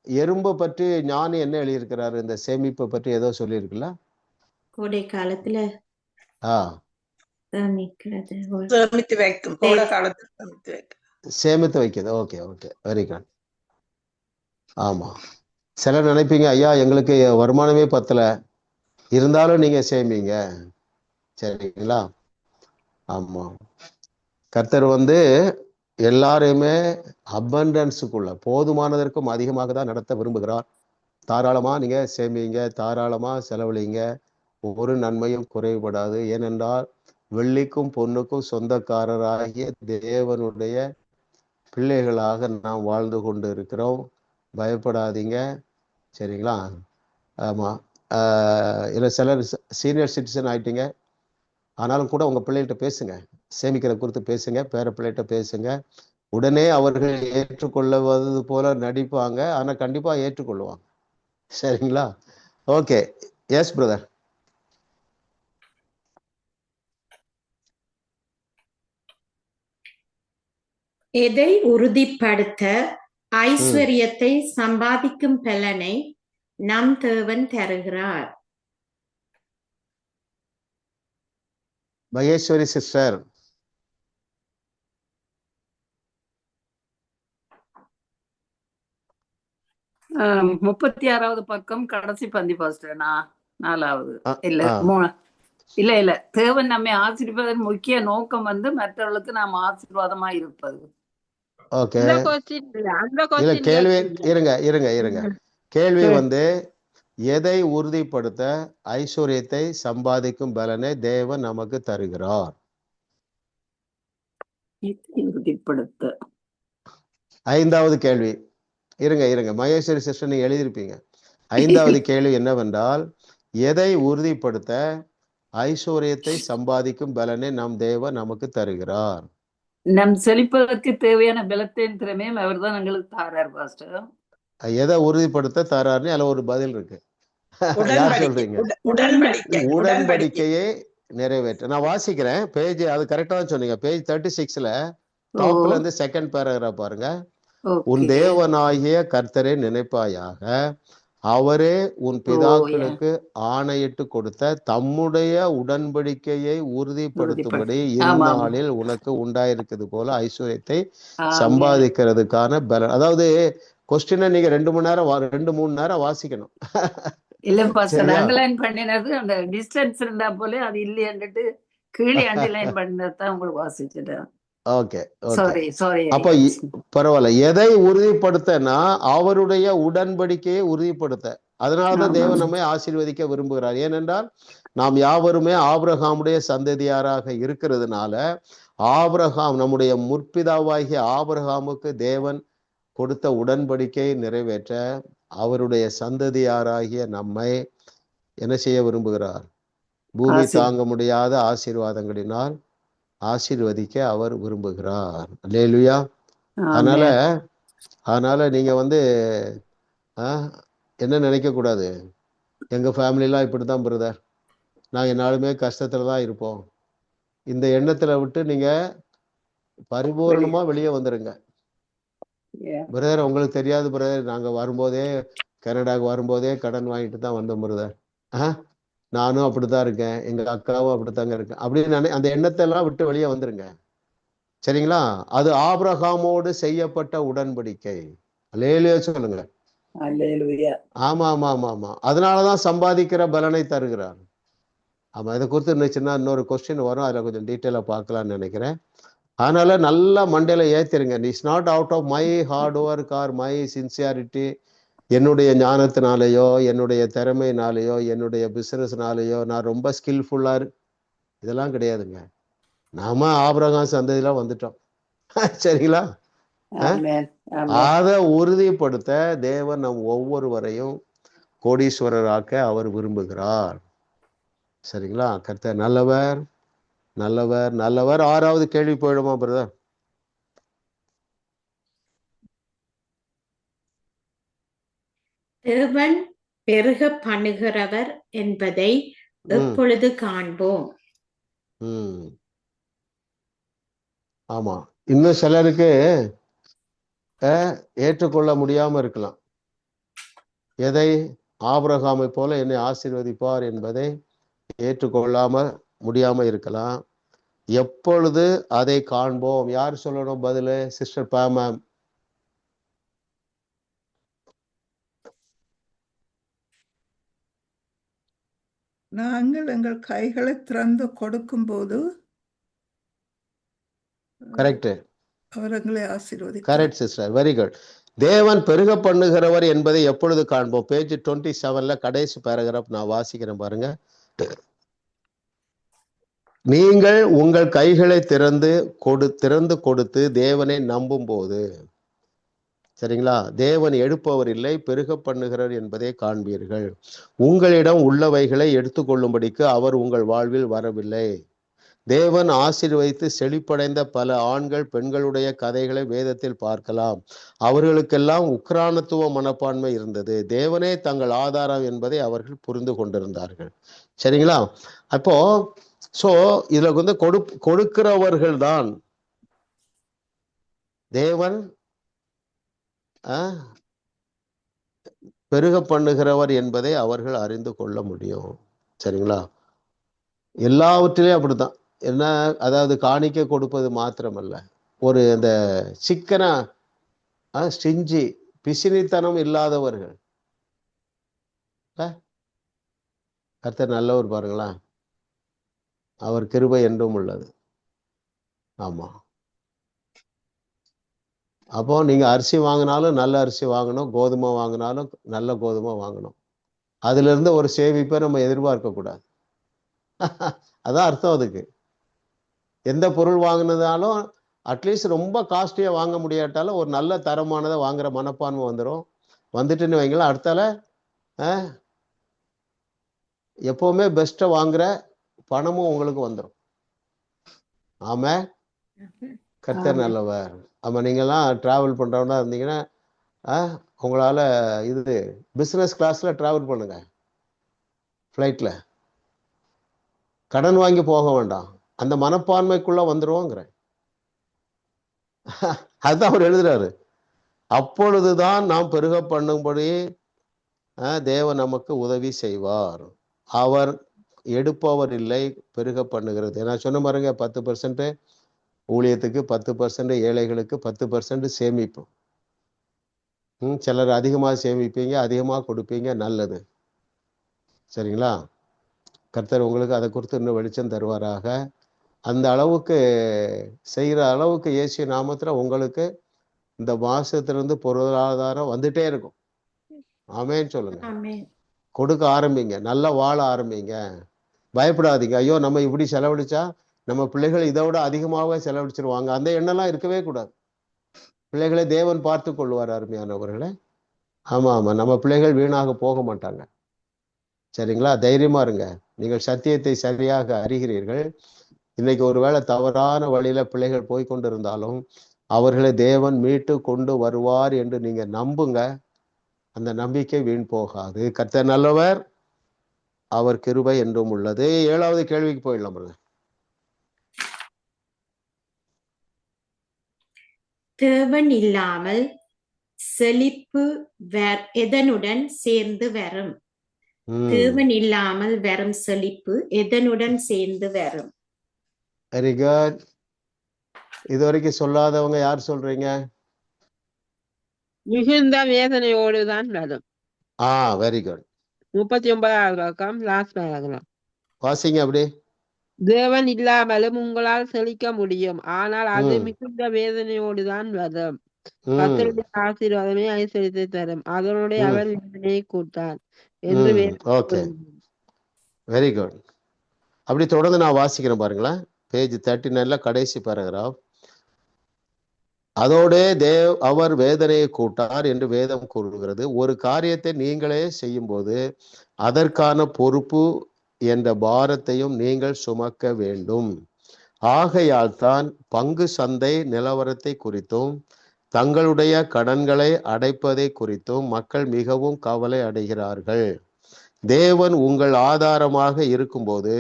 எறும்பை பற்றி ஞானி என்ன எழுதியிருக்கிறாரு? இந்த சேமிப்பை பற்றி ஏதோ சொல்லியிருக்குல்ல? கோடை காலத்துல சேமித்து வைக்கும். கோடை காலத்துல சேமித்து வைக்கிறது. Okay okay, very good. ஆமா, சிலர் நினைப்பீங்க, ஐயா எங்களுக்கு வருமானமே பத்தல, இருந்தாலும் நீங்க சேமிங்க. சரிங்களா? ஆமா, கர்த்தர் எல்லாரையுமே அபண்டன்ஸுக்குள்ள, போதுமானதற்கும் அதிகமாக தான் நடத்த விரும்புகிறார். தாராளமா நீங்க சேமிங்க, தாராளமா செலவழிங்க, ஒரு நன்மையும் குறைபடாது. ஏனென்றால் வெள்ளிக்கும் பொண்ணுக்கும் சொந்தக்காரராகிய தேவனுடைய பிள்ளைகளாக நாம் வாழ்ந்து கொண்டு இருக்கிறோம். பயப்படாதீங்க. சரிங்களா? ஆமாம், இல்லை சிலர் சீனியர் சிட்டிசன் ஆயிட்டீங்க, ஆனாலும் கூட உங்கள் பிள்ளைகிட்ட பேசுங்க, சேமிக்கிற குறித்து பேசுங்க, பேர பிள்ளைகிட்ட பேசுங்க. உடனே அவர்கள் ஏற்றுக்கொள்ளுவது போல நடிப்பாங்க, ஆனால் கண்டிப்பாக ஏற்றுக்கொள்ளுவாங்க. சரிங்களா? Okay, yes brother. எதை உறுதிப்படுத்த ஐஸ்வர்யத்தை சம்பாதிக்கும் பலனை நம் தேவன் தருகிறார்? மகேஸ்வரி சிஸ்டர். முப்பத்தி 6வது பக்கம் கடைசி பந்தி பாஸ்டர். 4வது இல்ல தேவன் நம்மை ஆசீர்வதிப்பதன் முக்கிய நோக்கம் மற்றவர்களுக்கு நாம் ஆசீர்வாதமா இருப்பது. ஓகே, கேள்வி இருங்க. கேள்வி எதை உறுதிப்படுத்த ஐஸ்வர்யத்தை சம்பாதிக்கும் பலனை தேவன் நமக்கு தருகிறார்? உறுதிப்படுத்த 5வது கேள்வி. இருங்க மகேஸ்வரி சிஸ்டர், நீங்க எழுதியிருப்பீங்க. 5வது கேள்வி என்னவென்றால், எதை உறுதிப்படுத்த ஐஸ்வர்யத்தை சம்பாதிக்கும் பலனை நம் தேவன் நமக்கு தருகிறார்? நம் செழிப்பதற்கு தேவையான பலத்தையும் திறமையும் அவர் தான் எங்களுக்கு தாரார் பாஸ்டர். எதை உறுதிப்படுத்த தராருன்னு அதுல ஒரு பதில் இருக்கு. யார் சொல்றீங்க? உடன்படிக்கையை நிறைவேற்ற. நான் வாசிக்கிறேன் பேஜ், அது கரெக்டா தான் சொன்னீங்க. பேஜ் 36ல டாப்ல இருந்து செகண்ட் பேராகிராஃப் பாருங்க. உன் தேவனாகிய கர்த்தரை நினைப்பாயாக, அவரே உன் பிதாக்களுக்கு ஆணையிட்டு கொடுத்த தம்முடைய உடன்படிக்கையை உறுதிப்படுத்தும்படி இந்நாளில் உனக்கு உண்டாயிருக்கிறது போல ஐஸ்வர்யத்தை சம்பாதிக்கிறதுக்கான பலன். அதாவது கொஸ்டினை நீங்க 2-3 நேரம் வாசிக்கணும். இல்ல பாஸ்டர், அண்டர்லைன் பண்ணினது அந்த டிஸ்டன்ஸ் இருந்தா போல அது இல்லையன்னுட்டு கீழே அண்டர்லைன் பண்ணதான் உங்களுக்கு வாசிச்சுட்டேன். ஓகே, அப்ப பரவாயில்ல. எதை உறுதிப்படுத்தனா அவருடைய உடன்படிக்கையை உறுதிப்படுத்த. அதனாலதான் தேவன் நம்மை ஆசீர்வதிக்க விரும்புகிறார். ஏனென்றால் நாம் யாவருமே ஆபிரகாமுடைய சந்ததியாராக இருக்கிறதுனால, ஆபிரகாம் நம்முடைய முற்பிதாவாகிய ஆபிரகாமுக்கு தேவன் கொடுத்த உடன்படிக்கையை நிறைவேற்ற அவருடைய சந்ததியாராகிய நம்மை என்ன செய்ய விரும்புகிறார்? பூமி தாங்க முடியாத ஆசீர்வாதங்களினால் ஆசீர்வதிக்க அவர் விரும்புகிறார். அல்லேலூயா. அதனால நீங்க என்ன நினைக்க கூடாது, எங்க ஃபேமிலிலாம் இப்படித்தான் பிரதர், நாங்க என்னாலுமே கஷ்டத்துல தான் இருப்போம். இந்த எண்ணத்துல விட்டு நீங்க பரிபூர்ணமா வெளியே வந்துருங்க. பிரதர் உங்களுக்கு தெரியாது பிரதர், நாங்க வரும்போதே கனடாவுக்கு வரும்போதே கடன் வாங்கிட்டு தான் வந்தோம் பிரதர், நானும் அப்படித்தான் இருக்கேன், எங்க அக்காவும் அப்படித்தாங்க இருக்கேன் அப்படின்னு அந்த எண்ணத்தை எல்லாம் விட்டு வெளியே வந்துருங்க. சரிங்களா? அது ஆபிரகாமோடு செய்யப்பட்ட உடன்படிக்கை. அல்லேலூயா சொல்லுங்க. ஆமா ஆமா ஆமா ஆமா. அதனாலதான் சம்பாதிக்கிற பலனை தருகிறார். ஆமா, இதை குறித்து இருந்துச்சுன்னா இன்னொரு கொஸ்டின் வரும், அதில் கொஞ்சம் டீட்டெயிலாக பார்க்கலான்னு நினைக்கிறேன். அதனால நல்லா மண்டையில ஏற்றிருங்க. It's not out of my hard work or my sincerity, என்னுடைய ஞானத்தினாலேயோ என்னுடைய திறமையினாலேயோ என்னுடைய பிஸ்னஸ்னாலேயோ நான் ரொம்ப ஸ்கில்ஃபுல்லாக இதெல்லாம் கிடையாதுங்க. நாம ஆபிரகாம் சந்ததியில வந்துட்டோம். சரிங்களா? அதை உறுதிப்படுத்த தேவன் நம் ஒவ்வொருவரையும் கோடீஸ்வரராக்க அவர் விரும்புகிறார். சரிங்களா? கர்த்தர் நல்லவர், நல்லவர், நல்லவர். 6வது கேள்வி போயிடுமா பிரதர்? தேவன் பெருக பண்ணுகிறவர் என்பதை எப்பொழுது காண்போம்? ஆமா, இன்னும் சிலருக்கு ஏற்றுக்கொள்ள முடியாம இருக்கலாம். எதை? ஆபிரகாமை போல என்னை ஆசீர்வதிப்பார் என்பதை ஏற்றுக்கொள்ளாம முடியாம இருக்கலாம். எப்பொழுது அதை காண்போம்? யார் சொல்லணும் பதிலு? சிஸ்டர் பா மேம். நாங்கள் எங்கள் கைகளை திறந்து கொடுக்கும் போது கரெக்ட், அவர் எங்களை ஆசீர்வதிக்கிறார். Correct sister, very good. தேவன் பெருக பண்ணுகிறவர் என்பதை எப்பொழுது காண்போம்? பேஜ் 27ல கடைசி பேராகிராஃப் நான் வாசிக்கிறேன் பாருங்க. நீங்கள் உங்கள் கைகளை திறந்து கொடுத்து தேவனை நம்பும் போது, சரிங்களா, தேவன் எடுப்பவர் இல்லை பெருக பண்ணுகிறார் என்பதை காண்பீர்கள். உங்களிடம் உள்ளவைகளை எடுத்துக்கொள்ளும்படிக்கு அவர் உங்கள் வாழ்வில் வரவில்லை. தேவன் ஆசீர்வதித்து செழிப்படைந்த பல ஆண்கள் பெண்களுடைய கதைகளை வேதத்தில் பார்க்கலாம். அவர்களுக்கெல்லாம் உக்ரானத்துவ மனப்பான்மை இருந்தது. தேவனே தங்கள் ஆதாரம் என்பதை அவர்கள் புரிந்து கொண்டிருந்தார்கள். சரிங்களா? அப்போ இதுல வந்து கொடுக்கிறவர்கள் தான் தேவன் பெருக பண்ணுகிறவர் என்பதை அவர்கள் அறிந்து கொள்ள முடியும். சரிங்களா? எல்லாவற்றிலையும் அப்படித்தான். என்ன, அதாவது காணிக்க கொடுப்பது மாத்திரமல்ல, ஒரு அந்த சிக்கன ஸ்டிஞ்சி பிசினித்தனம் இல்லாதவர்கள். கர்த்தர் நல்லவர் பாருங்களா, அவர் கிருபை என்றும் உள்ளது. ஆமா, அப்போ நீங்க அரிசி வாங்கினாலும் நல்ல அரிசி வாங்கணும், கோதுமை வாங்கினாலும் நல்ல கோதுமை வாங்கணும். அதுல இருந்து ஒரு சேமிப்பை நம்ம எதிர்பார்க்க கூடாது. அதான் அர்த்தம். அதுக்கு எந்த பொருள் வாங்கினதாலும் அட்லீஸ்ட் ரொம்ப காஸ்ட்லியா வாங்க முடியாட்டாலும் ஒரு நல்ல தரமானதை வாங்குற மனப்பான்மை வந்துடும். வந்துட்டுன்னு வைங்களா, அடுத்தால எப்பவுமே பெஸ்ட்டை வாங்குற பணமும் உங்களுக்கு வந்துடும். ஆமா, கர்த்தர் நல்லவர். ஆமா, நீங்கெல்லாம் டிராவல் பண்றவனா இருந்தீங்கன்னா உங்களால இது பிசினஸ் கிளாஸ்ல டிராவல் பண்ணுங்க, ஃப்ளைட்ல. கடன் வாங்கி போக வேண்டாம், அந்த மனப்பான்மைக்குள்ள வந்துருவோங்கிற. அதுதான் அவர் எழுதுறாரு. அப்பொழுதுதான் நாம் பெருக பண்ணும்படி தேவன் நமக்கு உதவி செய்வார். அவர் எடுப்பவர் இல்லை, பெருக பண்ணுகிறது. நான் சொன்ன பாருங்க, 10% ஊழியத்துக்கு, 10% ஏழைகளுக்கு, 10% சேமிப்பு. சிலர் அதிகமாக சேமிப்பீங்க, அதிகமாக கொடுப்பீங்க, நல்லது. சரிங்களா? கர்த்தர் உங்களுக்கு அதை குறித்து இன்னும் வெளிச்சம் தருவாராக. அந்த அளவுக்கு செய்கிற அளவுக்கு இயேசு நாமத்துல உங்களுக்கு இந்த மாசத்திலிருந்து பொருளாதாரம் வந்துட்டே இருக்கும். ஆமேன்னு சொல்லுங்க. கொடுக்க ஆரம்பிங்க, நல்லா வாழ ஆரம்பிங்க. பயப்படாதீங்க, ஐயோ நம்ம இப்படி செலவழிச்சா நம்ம பிள்ளைகள் இதை விட அதிகமாக செலவழிச்சிருவாங்க, அந்த எண்ணம்லாம் இருக்கவே கூடாது. பிள்ளைகளை தேவன் பார்த்து கொள்வார் அருமையானவர்களே. ஆமா ஆமா, நம்ம பிள்ளைகள் வீணாக போக மாட்டாங்க. சரிங்களா? தைரியமா இருங்க. நீங்கள் சத்தியத்தை சரியாக அறிகிறீர்கள். இன்னைக்கு ஒருவேளை தவறான வழியில பிள்ளைகள் போய்கொண்டு இருந்தாலும் அவர்களை தேவன் மீட்டு கொண்டு வருவார் என்று நீங்க நம்புங்க. அந்த நம்பிக்கை வீண் போகாது. கர்த்தர் நல்லவர், அவர் கிருபை என்றும் உள்ளது. 7வது கேள்விக்கு போயிடலாம். தேவன் இல்லாமல் செழிப்பு எதனுடன் சேர்ந்து வரும்? தேவன் இல்லாமல் வரும் செழிப்பு எதனுடன் சேர்ந்து வரும்? Very good. இதுவரைக்கும் சொல்லாதவங்க யார் சொல்றீங்க? மிகுந்த வேதனையோடு தான் வரும். Very good. 39வது லாஸ்ட் பேராகிராஃப். வாசிங்க அப்படி. தேவன் இல்லாமலும் உங்களால் செழிக்க முடியும், ஆனால் அது மிகுந்த வேதனையோடுதான் வரும். கர்த்தருடைய ஆசீர்வாதமே ஐஸ்வர்யத்தை தரும், அதனுடைய அவர் வேதனையை கூட்டார் என்று ஓகே, வெரி குட். அப்படி தொடர்ந்து நான் வாசிக்கிறேன் பாருங்களேன். பேஜ் 39 கடைசி பேராகிராஃப். அதோடே அவர் வேதனையை கூட்டார் என்று வேதம் கூறுகிறது. ஒரு காரியத்தை நீங்களே செய்யும் போது அதற்கான பொறுப்பு என்ற பாரத்தையும் நீங்கள் சுமக்க வேண்டும். ஆகையால் தான் பங்கு சந்தை நிலவரத்தை குறித்தும் தங்களுடைய கடன்களை அடைப்பதை குறித்தும் மக்கள் மிகவும் கவலை அடைகிறார்கள். தேவன் உங்கள் ஆதாரமாக இருக்கும்போது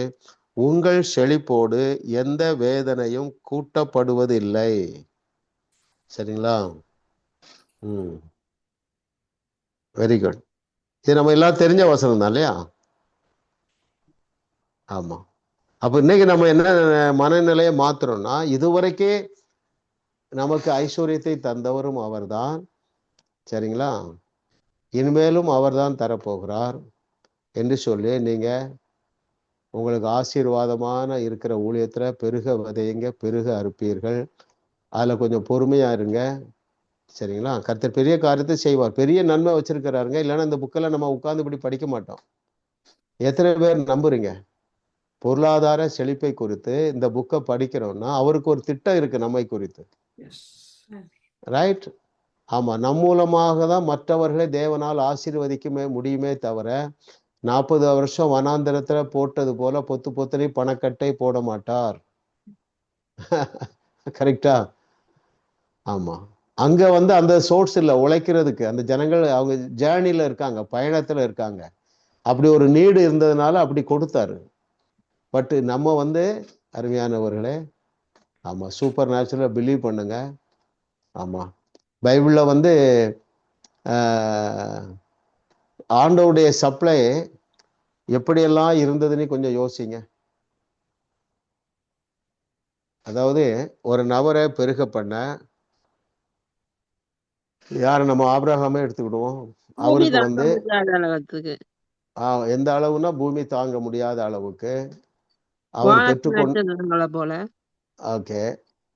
உங்கள் செழிப்போடு எந்த வேதனையும் கூட்டப்படுவதில்லை. சரிங்களா? Very good. இது நம்ம எல்லாம் தெரிஞ்ச வசனம் தான் இல்லையா? ஆமா. அப்ப இன்னைக்கு நம்ம என்ன மனநிலையை மாத்துறோம்னா, இதுவரைக்கே நமக்கு ஐஸ்வர்யத்தை தந்தவரும் அவர்தான். சரிங்களா? இனிமேலும் அவர்தான் தரப்போகிறார் என்று சொல்லி நீங்க உங்களுக்கு ஆசீர்வாதமான இருக்கிற ஊழியத்துல பெருக விதையுங்க, பெருக அறுப்பீர்கள். அதுல கொஞ்சம் பொறுமையா இருங்க. சரிங்களா? கர்த்தர் பெரிய காரியத்தை செய்வார், பெரிய நன்மை வச்சிருக்கிறாருங்க. இல்லைன்னா இந்த புக்கெல்லாம் நம்ம உட்கார்ந்து இப்படி படிக்க மாட்டோம். எத்தனை பேர் நம்புறீங்க? பொருளாதார செழிப்பை குறித்து இந்த புக்கை படிக்கிறோம்னா அவருக்கு ஒரு திட்டம் இருக்கு நம்மை குறித்து. ரைட்? ஆமா. நம் மூலமாக தான் மற்றவர்களை தேவனால் ஆசீர்வதிக்க முடியுமே தவிர 40 வருஷம் வனாந்திரத்துல போட்டது போல பொத்து பொத்தனை பணக்கட்டை போட மாட்டார். கரெக்டா? ஆமா. அங்க அந்த சோர்ஸ் இல்லை உழைக்கிறதுக்கு. அந்த ஜனங்கள் அவங்க ஜேர்னில இருக்காங்க, பயணத்துல இருக்காங்க. அப்படி ஒரு நீடு இருந்ததுனால அப்படி கொடுத்தாரு. பட் நம்ம அருமையானவர்களே, ஆமா, சூப்பர் நேச்சுரலா பிலீவ் பண்ணுங்க. ஆமா, பைபிள்ல ஆண்டவருடைய சப்ளை எப்படியெல்லாம் இருந்ததுன்னு கொஞ்சம் யோசிங்க. அதாவது ஒரு நபரை பெருக பண்ண யார நம்ம ஆபிரகாமே எடுத்துக்கிடுவோம். அவருக்கு எந்த அளவுனா பூமி தாங்க முடியாத அளவுக்கு அவர் பெற்றுக்கொண்டு போல. ஓகே,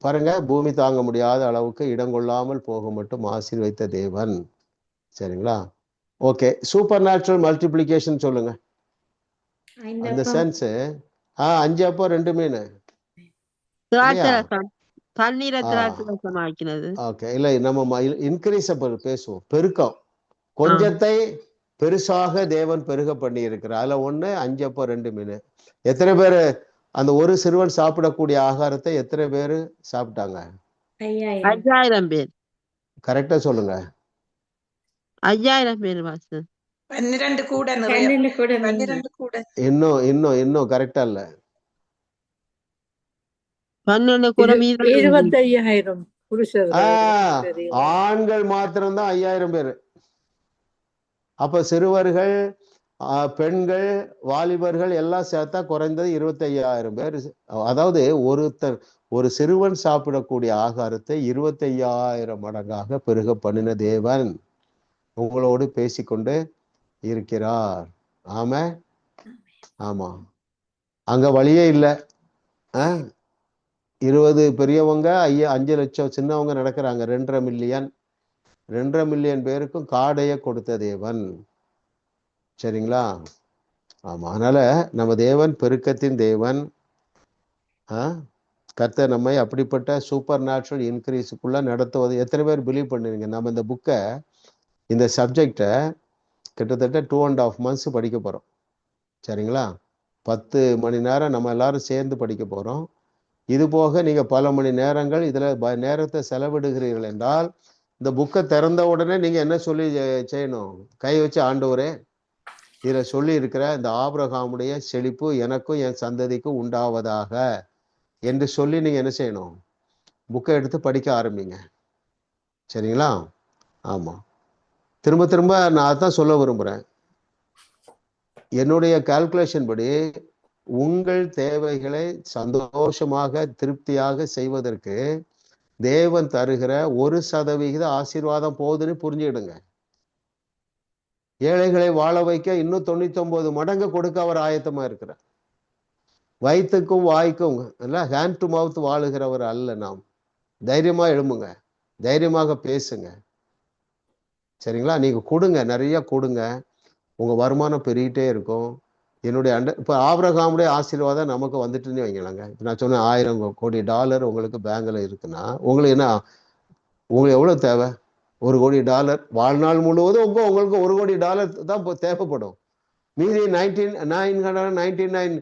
பாருங்க, பூமி தாங்க முடியாத அளவுக்கு இடங்கொள்ளாமல் போக மட்டும் ஆசீர்வதித்த தேவன். சரிங்களா? ஓகே, சூப்பர் நேச்சுரல் மல்டிப்ளிகேஷன் சொல்லுங்க. அந்த சென்ஸ் 5 அப்போ 2 மீன். ஓகே, இல்ல நம்ம இன்கிரீஸ் பேசுவோம். பெருக்கம், கொஞ்சத்தை பெருசாக தேவன் பெருக பண்ணி இருக்கிறார். அதுல 1 5 அப்போ 2 மீன். எத்தனை பேரு அந்த ஒரு சிறுவன் சாப்பிடக்கூடிய ஆகாரத்தை எத்தனை பேரு சாப்பிட்டாங்க? 5000 பேர். கரெக்டா சொல்லுங்க. 5000 பேர். 12 கூட. இன்னும் கரெக்டா இல்ல. 25,000 ஆண்கள் மாத்திரம்தான் 5000 பேரு. அப்ப சிறுவர்கள், பெண்கள், வாலிபர்கள் எல்லாம் சேர்த்தா குறைந்தது 25,000 பேர். அதாவது ஒரு சிறுவன் சாப்பிடக்கூடிய ஆகாரத்தை 25,000 மடங்காக பெருக பண்ணின தேவன் உங்களோடு பேசிக்கொண்டு இருக்கிறார். ஆமா, அங்க வழியே இல்லை. 20 பெரியவங்க 5 லட்சம் சின்னவங்க நடக்கிறாங்க. 2.5 மில்லியன் பேருக்கும் காடையை கொடுத்த தேவன். சரிங்களா? ஆமா. அதனால நம்ம தேவன் பெருக்கத்தின் தேவன். கர்த்தர் நம்மை அப்படிப்பட்ட சூப்பர் நேச்சுரல் இன்க்ரீஸுக்குள்ள நடத்துவது. எத்தனை பேர் பிலீவ் பண்ணுவீங்க? நம்ம இந்த புக்கை, இந்த சப்ஜெக்டை கிட்டத்தட்ட 2.5 months படிக்க போறோம். சரிங்களா? 10 மணி நேரம் நம்ம எல்லாரும் சேர்ந்து படிக்க போறோம். இது போக நீங்க பல மணி நேரங்கள் இதுல நேரத்தை செலவிடுகிறீர்கள் என்றால் இந்த புக்கை திறந்த உடனே நீங்க என்ன சொல்லி செய்யணும்? கை வச்சு, ஆண்டவரே, இதுல சொல்லி இருக்கிற இந்த ஆபிரகாமுடைய செழிப்பு எனக்கும் என் சந்ததிக்கும் உண்டாவதாக என்று சொல்லி நீங்க என்ன செய்யணும்? புக்கை எடுத்து படிக்க ஆரம்பிங்க. சரிங்களா? ஆமா. திரும்ப திரும்ப நான் அதான் சொல்ல விரும்புறேன். என்னுடைய கால்குலேஷன் படி உங்கள் தேவைகளை சந்தோஷமாக திருப்தியாக செய்வதற்கு தேவன் தருகிற 1% ஆசீர்வாதம் போகுதுன்னு புரிஞ்சுக்கிடுங்க. ஏழைகளை வாழ வைக்க இன்னும் 99 மடங்கு கொடுக்க அவர் ஆயத்தமா இருக்கிறார். வயிற்றுக்கும் வாய்க்கும் இல்லை, ஹேண்ட் டு மவுத் வாழுகிறவர் அல்ல நாம். தைரியமா எழும்புங்க, தைரியமாக பேசுங்க. சரிங்களா? நீங்க கொடுங்க, நிறைய கொடுங்க, உங்க வருமானம் பெருகிட்டே இருக்கும். என்னுடைய இப்போ ஆபிரகாமுடைய ஆசீர்வாதம் நமக்கு வந்துட்டுன்னு வைங்களாங்க. இப்போ நான் சொன்னேன் $1000 கோடி உங்களுக்கு பேங்க்ல இருக்குன்னா உங்களுக்கு என்ன, உங்களுக்கு எவ்வளவு தேவை? $1 கோடி. வாழ்நாள் முழுவதும் உங்களுக்கு $1 கோடி தான் தேவைப்படும். மீதி 999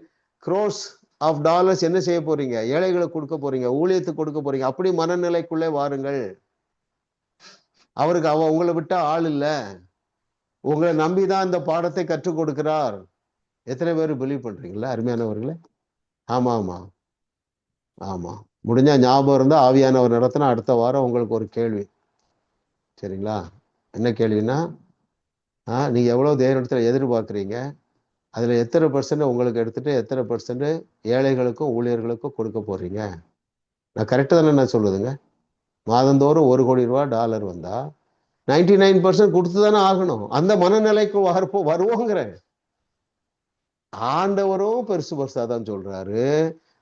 crores of dollars என்ன செய்ய போறீங்க? ஏழைகளுக்கு கொடுக்க போறீங்க, ஊழியத்துக்கு கொடுக்க போறீங்க. அப்படி மனநிலைக்குள்ளே வாருங்கள். அவருக்கு உங்களை விட்டா ஆள் இல்ல, உங்களை நம்பிதான் இந்த பாடத்தை கற்றுக் கொடுக்கிறார். எத்தனை பேர் பிலீவ் பண்றீங்களா அருமையானவர்களே? ஆமா ஆமா ஆமா. முடிஞ்சா ஞாபகம் இருந்தா ஆவியானவர் நடத்தினா அடுத்த வாரம் உங்களுக்கு ஒரு கேள்வி. சரிங்களா? என்ன கேள்வின்னா, நீங்க எவ்வளவு தேவனிடத்துல எதிர்பார்க்குறீங்க, அதுல எத்தனை % உங்களுக்கு எடுத்துட்டு எத்தனை % ஏழைகளுக்கும் ஊழியர்களுக்கும் கொடுக்க போறீங்க? நான் கரெக்டா தானே நான் சொல்லுதுங்க? மாதந்தோறும் $1 கோடி வந்தா 99% கொடுத்து தானே ஆகணும். அந்த மனநிலைக்கு வருவோங்கிறேன். ஆண்டவரும் பெருசா தான் சொல்றாரு,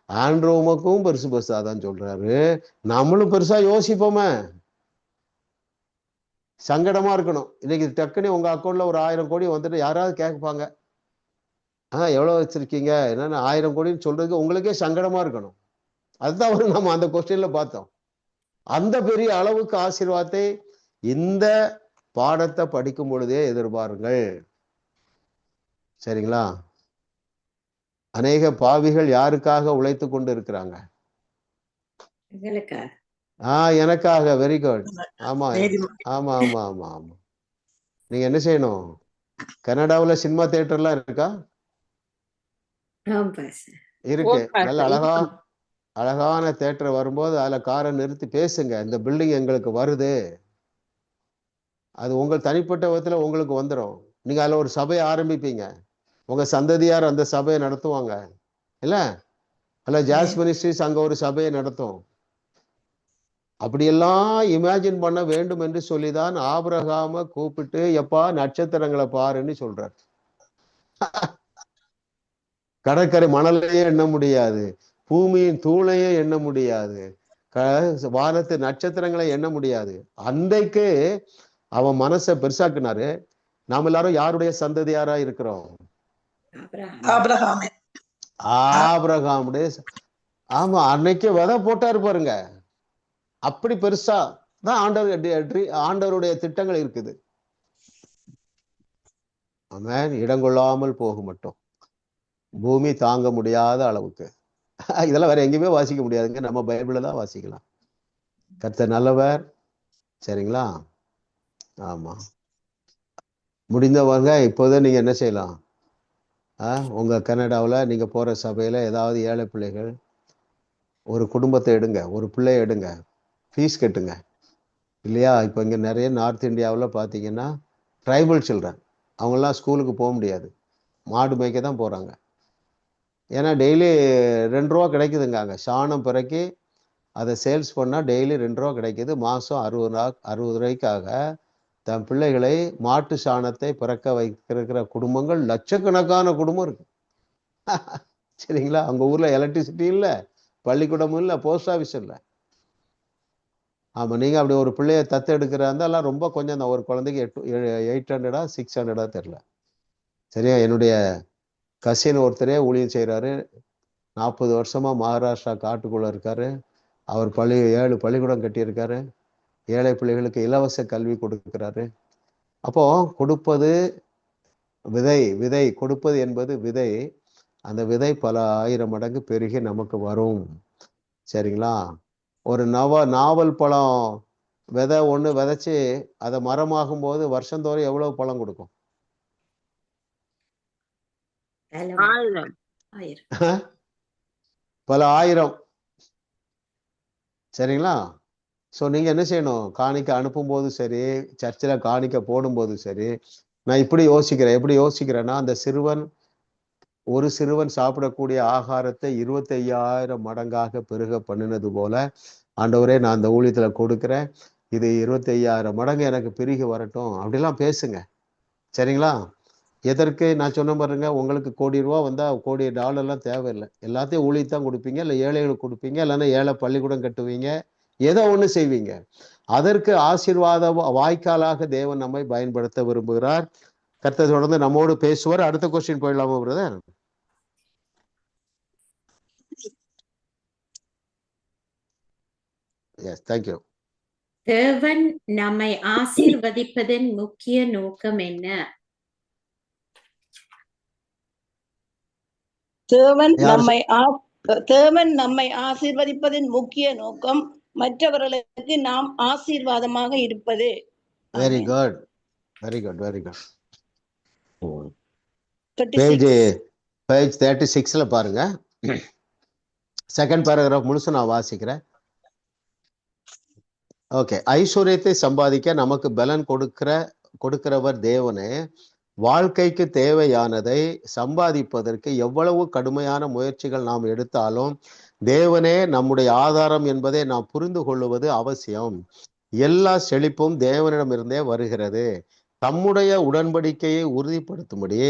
ஆண்டவருக்கும் பெருசா தான் சொல்றாரு. நம்மளும் பெருசா யோசிப்போமே. சங்கடமா இருக்கணும். இன்னைக்கு டக்குன்னு உங்க அக்கௌண்ட்ல ஒரு 1000 கோடி வந்துட்டு யாராவது கேட்பாங்க, எவ்வளவு வச்சிருக்கீங்க, என்னன்னா 1000 கோடின்னு சொல்றதுக்கு உங்களுக்கே சங்கடமா இருக்கணும். அதுதான் நம்ம அந்த கொஸ்டின்ல பார்த்தோம். அந்த பெரிய அளவுக்கு ஆசீர்வாதத்தை இந்த பாடத்தை படிக்கும் பொழுதே எதிர்பாருங்கள். சரிங்களா? அநேக பாவிகள் யாருக்காக உழைத்து கொண்டு இருக்கிறாங்க? எனக்காக. Very good. ஆமா ஆமா ஆமா ஆமா ஆமா. நீங்க என்ன செய்யணும்? கனடாவுல சினிமா தியேட்டர்லாம் இருக்கா? இருக்கு. நல்ல அழகான தியேட்டர் வரும்போது அதுல காரை நிறுத்தி பேசுங்க, இந்த பில்டிங் எங்களுக்கு வருது. அது உங்கள் தனிப்பட்ட விதத்துல உங்களுக்கு வந்துடும். நீங்க அதுல ஒரு சபையை ஆரம்பிப்பீங்க, உங்க சந்ததியார் அந்த சபையை நடத்துவாங்க இல்ல? அல்ல ஜாஸ் மினிஸ்ட்ரிஸ் அங்க ஒரு சபையை நடத்தும். அப்படியெல்லாம் இமேஜின் பண்ண வேண்டும் என்று சொல்லிதான் ஆபிரகாம கூப்பிட்டு எப்பா நட்சத்திரங்களை பாருன்னு சொல்றார். கடற்கரை மணலையே எண்ண முடியாது, பூமியின் தூளையே எண்ண முடியாது, வானத்து நட்சத்திரங்களை எண்ண முடியாது. அன்றைக்கு அவன் மனசை பெருசாக்குனாரு. நாம் எல்லாரும் யாருடைய சந்ததியாரா இருக்கிறோம்? ஆபிரகாமுடைய. ஆமா, அன்னைக்கு விதை போட்டாரு பாருங்க. அப்படி பெருசா தான் ஆண்டவருடைய திட்டங்கள் இருக்குது. ஆமென். இடங்கொள்ளாமல் போக மட்டும், பூமி தாங்க முடியாத அளவுக்கு. இதெல்லாம் வேற எங்கேயுமே வாசிக்க முடியாதுங்க, நம்ம பைபிள்ல தான் வாசிக்கலாம். கர்த்தர் நல்லவர். சரிங்களா? ஆமா. முடிந்தவங்க இப்போதான் நீங்க என்ன செய்யலாம், உங்க கனடாவில் நீங்க போற சபையில ஏதாவது ஏழை பிள்ளைகள், ஒரு குடும்பத்தை எடுங்க, ஒரு பிள்ளைய எடுங்க, ஃபீஸ் கட்டுங்க இல்லையா? இப்போ இங்கே நிறைய நார்த் இந்தியாவில் பார்த்தீங்கன்னா ட்ரைபல் சில்ட்ரன், அவங்கெல்லாம் ஸ்கூலுக்கு போக முடியாது, மாடு மேய்க்க தான் போகிறாங்க. ஏன்னா டெய்லி $2 கிடைக்குதுங்க. அங்கே சாணம் பிறக்கி அதை சேல்ஸ் பண்ணால் டெய்லி $2 கிடைக்குது. மாதம் $60 தன் பிள்ளைகளை மாட்டு சாணத்தை பிறக்க வைக்கிற குடும்பங்கள் லட்சக்கணக்கான குடும்பம் இருக்கு. சரிங்களா? அவங்க ஊரில் எலக்ட்ரிசிட்டி இல்லை, பள்ளிக்கூடமும் இல்லை, போஸ்ட் ஆஃபீஸ் இல்லை. ஆமாம், நீங்கள் அப்படி ஒரு பிள்ளைய தத்து எடுக்கிறாருந்தாலாம் ரொம்ப கொஞ்சம் தான். ஒரு குழந்தைக்கு 800 600 தெரில. சரியா? என்னுடைய கசின் ஒருத்தரே ஊழியம் செய்கிறாரு, 40 வருஷமா மகாராஷ்டிரா காட்டுக்குள்ளே இருக்காரு. அவர் 7 பள்ளிக்கூடம் கட்டியிருக்காரு, ஏழை பிள்ளைகளுக்கு இலவச கல்வி கொடுக்கிறாரு. அப்போ கொடுப்பது விதை கொடுப்பது என்பது விதை. அந்த விதை பல 1000 மடங்கு பெருகி நமக்கு வரும். சரிங்களா? ஒரு நாவல் பழம் விதை ஒன்று விதைச்சி அதை மரமாகும் போது வருஷந்தோறும் எவ்வளவு பழம் கொடுக்கும்? பல 1000. சரிங்களா? ஸோ நீங்கள் என்ன செய்யணும்? காணிக்க அனுப்பும் போது சரி, சர்ச்சில் காணிக்க போடும்போது சரி, நான் இப்படி யோசிக்கிறேன். எப்படி யோசிக்கிறேன்னா, அந்த ஒரு சிறுவன் சாப்பிடக்கூடிய ஆகாரத்தை 25,000 மடங்காக பெருக பண்ணினது போல, ஆண்டவரே நான் அந்த ஊழியத்தில் கொடுக்குறேன், இது 25,000 மடங்கு எனக்கு பெருகி வரட்டும். அப்படிலாம் பேசுங்க. சரிங்களா? எதற்கு நான் சொன்ன பாருங்க, உங்களுக்கு ₹1,00,00,000 வந்தா $1,00,00,000 தேவையில்லை. எல்லாத்தையும் ஊழியத்தான் கொடுப்பீங்க, இல்லை ஏழைகளுக்கு கொடுப்பீங்க, இல்லைன்னா ஏழை பள்ளிக்கூடம் கட்டுவீங்க, ஏதோ ஒண்ணு செய்வீங்க. அதற்கு ஆசீர்வாத வாய்க்காலாக தேவன் நம்மை பயன்படுத்த விரும்புகிறார். கர்த்தர் தொடர்ந்து நம்மோடு பேசுவார். அடுத்த கொஸ்டின் போயிடலாமா பிரதர்? S, thank you. தேவன் நம்மை ஆசீர்வதிப்பதன் முக்கிய நோக்கம் என்ன? தேவன் நம்மை ஆசீர்வதிப்பதன் முக்கிய நோக்கம் மற்றவர்களுக்கு நாம் ஆசீர்வாதமாக இருப்பது. Very good, very good, very good. 36. Page 36ல பாருங்க, செகண்ட் பேராகிராஃப் முழுசு நான் வாசிக்கிறேன். ஓகே. ஐஸ்வர்யத்தை சம்பாதிக்க நமக்கு பலன் கொடுக்கிறவர் தேவனே. வாழ்க்கைக்கு தேவையானதை சம்பாதிப்பதற்கு எவ்வளவு கடுமையான முயற்சிகள் நாம் எடுத்தாலும் தேவனே நம்முடைய ஆதாரம் என்பதை நாம் புரிந்து கொள்வது அவசியம். எல்லா செழிப்பும் தேவனிடமிருந்தே வருகிறது. தம்முடைய உடன்படிக்கையை உறுதிப்படுத்தும்படி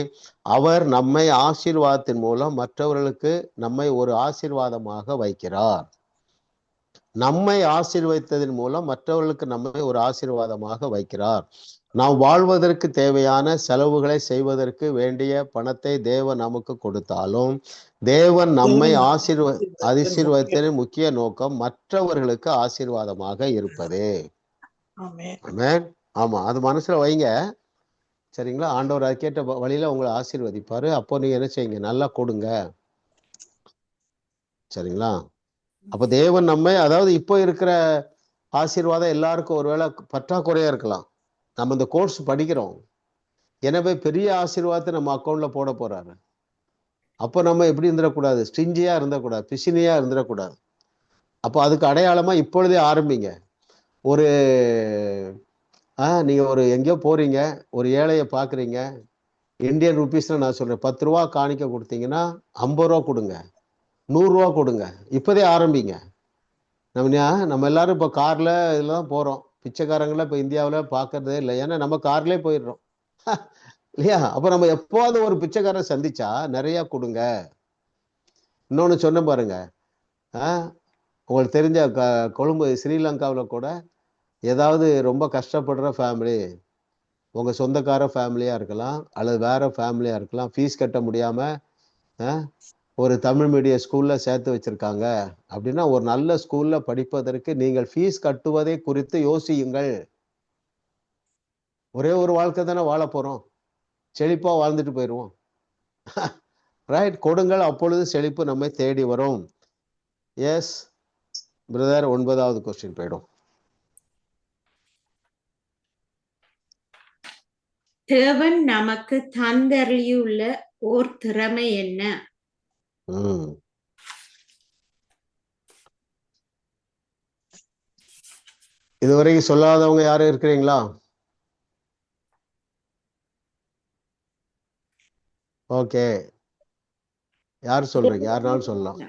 அவர் நம்மை ஆசீர்வாதத்தின் மூலம் மற்றவர்களுக்கு நம்மை ஒரு ஆசீர்வாதமாக வைக்கிறார். நம்மை ஆசீர்வதித்ததன் மூலம் மற்றவர்களுக்கு நம்மை ஒரு ஆசீர்வாதமாக வைக்கிறார். நாம் வாழ்வதற்கு தேவையான செலவுகளை செய்வதற்கு வேண்டிய பணத்தை தேவன் நமக்கு கொடுத்தாலும் தேவன் நம்மை ஆசீர்வதித்ததின் முக்கிய நோக்கம் மற்றவர்களுக்கு ஆசீர்வாதமாக இருப்பது. ஆமென். ஆமா, அது மனசுல வைங்க, சரிங்களா? ஆண்டவர் அதுக்கேற்ற வழியில உங்களை ஆசீர்வதிப்பாரு. அப்போ நீங்க என்ன செய்யுங்க, நல்லா கொடுங்க, சரிங்களா? அப்ப தேவன் நம்மை, அதாவது இப்போ இருக்கிற ஆசீர்வாதம் எல்லாருக்கும் ஒருவேளை பற்றாக்குறையா இருக்கலாம். நம்ம இந்த கோர்ஸ் படிக்கிறோம், எனவே பெரிய ஆசீர்வாதத்தை நம்ம அக்கௌண்ட்ல போட போறாரு. அப்போ நம்ம எப்படி இருந்துடக்கூடாது, ஸ்டிஞ்சியா இருந்துடக்கூடாது, பிசினியா இருந்துடக்கூடாது. அப்போ அதுக்கு அடையாளமா இப்பொழுதே ஆரம்பிங்க. ஒரு நீங்க ஒரு எங்கேயோ போறீங்க, ஒரு ஏழையை பாக்குறீங்க, இந்தியன் ருபீஸ்ல நான் சொல்றேன், ₹10 காணிக்க கொடுத்தீங்கன்னா ₹50 கொடுங்க, ₹100 கொடுங்க. இப்போதே ஆரம்பிங்க. நம்ம எல்லாரும் இப்போ கார்ல இதில் தான் போறோம். பிச்சைக்காரங்கள இப்போ இந்தியாவில் பார்க்கறதே இல்லை, ஏன்னா நம்ம கார்லேயே போயிடுறோம் இல்லையா? அப்போ நம்ம எப்போது ஒரு பிச்சைக்காரன் சந்திச்சா நிறைய கொடுங்க. இன்னொன்று சொன்ன பாருங்க, உங்களுக்கு தெரிஞ்ச கொழும்பு ஸ்ரீலங்காவில் கூட ஏதாவது ரொம்ப கஷ்டப்படுற ஃபேமிலி, உங்கள் சொந்தக்கார ஃபேமிலியாக இருக்கலாம் அல்லது வேற ஃபேமிலியாக இருக்கலாம், ஃபீஸ் கட்ட முடியாமல் ஒரு தமிழ் மீடியம் ஸ்கூலில் சேர்த்து வச்சுருக்காங்க அப்படின்னா, ஒரு நல்ல ஸ்கூலில் படிப்பதற்கு நீங்கள் ஃபீஸ் கட்டுவதை குறித்து யோசியுங்கள். ஒரே ஒரு வாழ்க்கை தானே வாழ போகிறோம், செழிப்பாக வாழ்ந்துட்டு போயிடுவோம். ரைட், கொடுங்கள், அப்பொழுது செழிப்பு நம்மை தேடி வரும். எஸ் பிரதர், 9வது கொஸ்டின் போயிடும். தேவன் நமக்கு தந்தருளியுள்ள ஓர் திறமை என்ன? இதுவரைக்கும் சொல்லாதவங்க யாரும் இருக்கிறீங்களா? ஓகே, யார் சொல்றீங்க? யாருனாலும் சொல்லலாம்.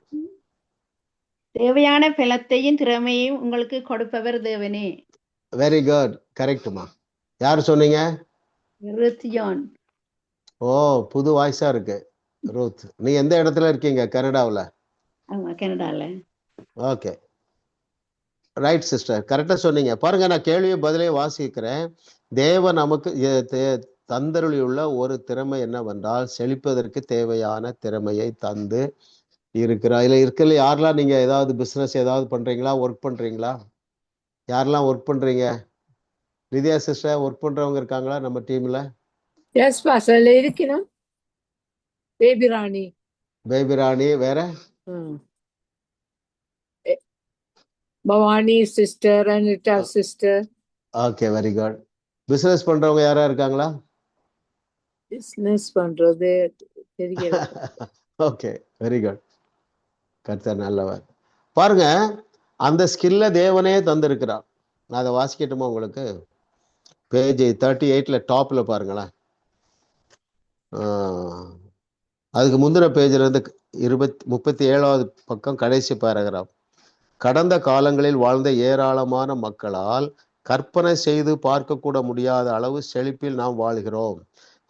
தேவையான பலத்தையும் திறமையும் உங்களுக்கு கொடுப்பவர் தேவனே. வெரி குட், கரெக்டுமா. யார் சொன்னீங்க? Ruth John. ஓ, புது வாய்ஸா இருக்கு. ரூத், நீ எந்த இடத்துல இருக்கீங்க? கனடாவில்? ஆமா, கனடால. ஓகே, ரைட் சிஸ்டர், கரெக்டா சொன்னீங்க. பாருங்க, நான் கேள்வியை பதிலே வாசிக்கிறேன். தேவன் நமக்கு தந்தருளியுள்ள ஒரு திறமை என்னவென்றால் செழிப்பதற்கு தேவையான திறமையை தந்து இருக்கிறார். இல்லை இருக்கல, யாரெல்லாம் நீங்க ஏதாவது பிசினஸ் ஏதாவது பண்றீங்களா, ஒர்க் பண்றீங்களா? யாரெல்லாம் ஒர்க் பண்றீங்க? லிதியா சிஸ்டர், ஒர்க் பண்றவங்க இருக்காங்களா நம்ம டீம்ல? எஸ் பாஸ்டர், இருக்கணும். பேபி ராணி. பேபி ராணி, வேற? Bhavani sister, Anitha sister. Okay, very good. Business பண்றவங்க யாரா இருக்காங்களா? பிசினஸ் பண்றது தெரியல. Okay, very good. கர்த்தர் நல்லவர். பாருங்க, அந்த ஸ்கில்ல தேவனே தந்திருக்கிறார். நான் அதை வாசிக்கட்டுமா உங்களுக்கு? பேஜ் 38ல டாப்ல பாருங்களேன். அதுக்கு முந்தின பேஜ்ல இருந்து 37வது பக்கம் கடைசி பேராகிராஃப். கடந்த காலங்களில் வாழ்ந்த ஏராளமான மக்களால் கற்பனை செய்து பார்க்க கூட முடியாத அளவு செழிப்பில் நாம் வாழ்கிறோம்.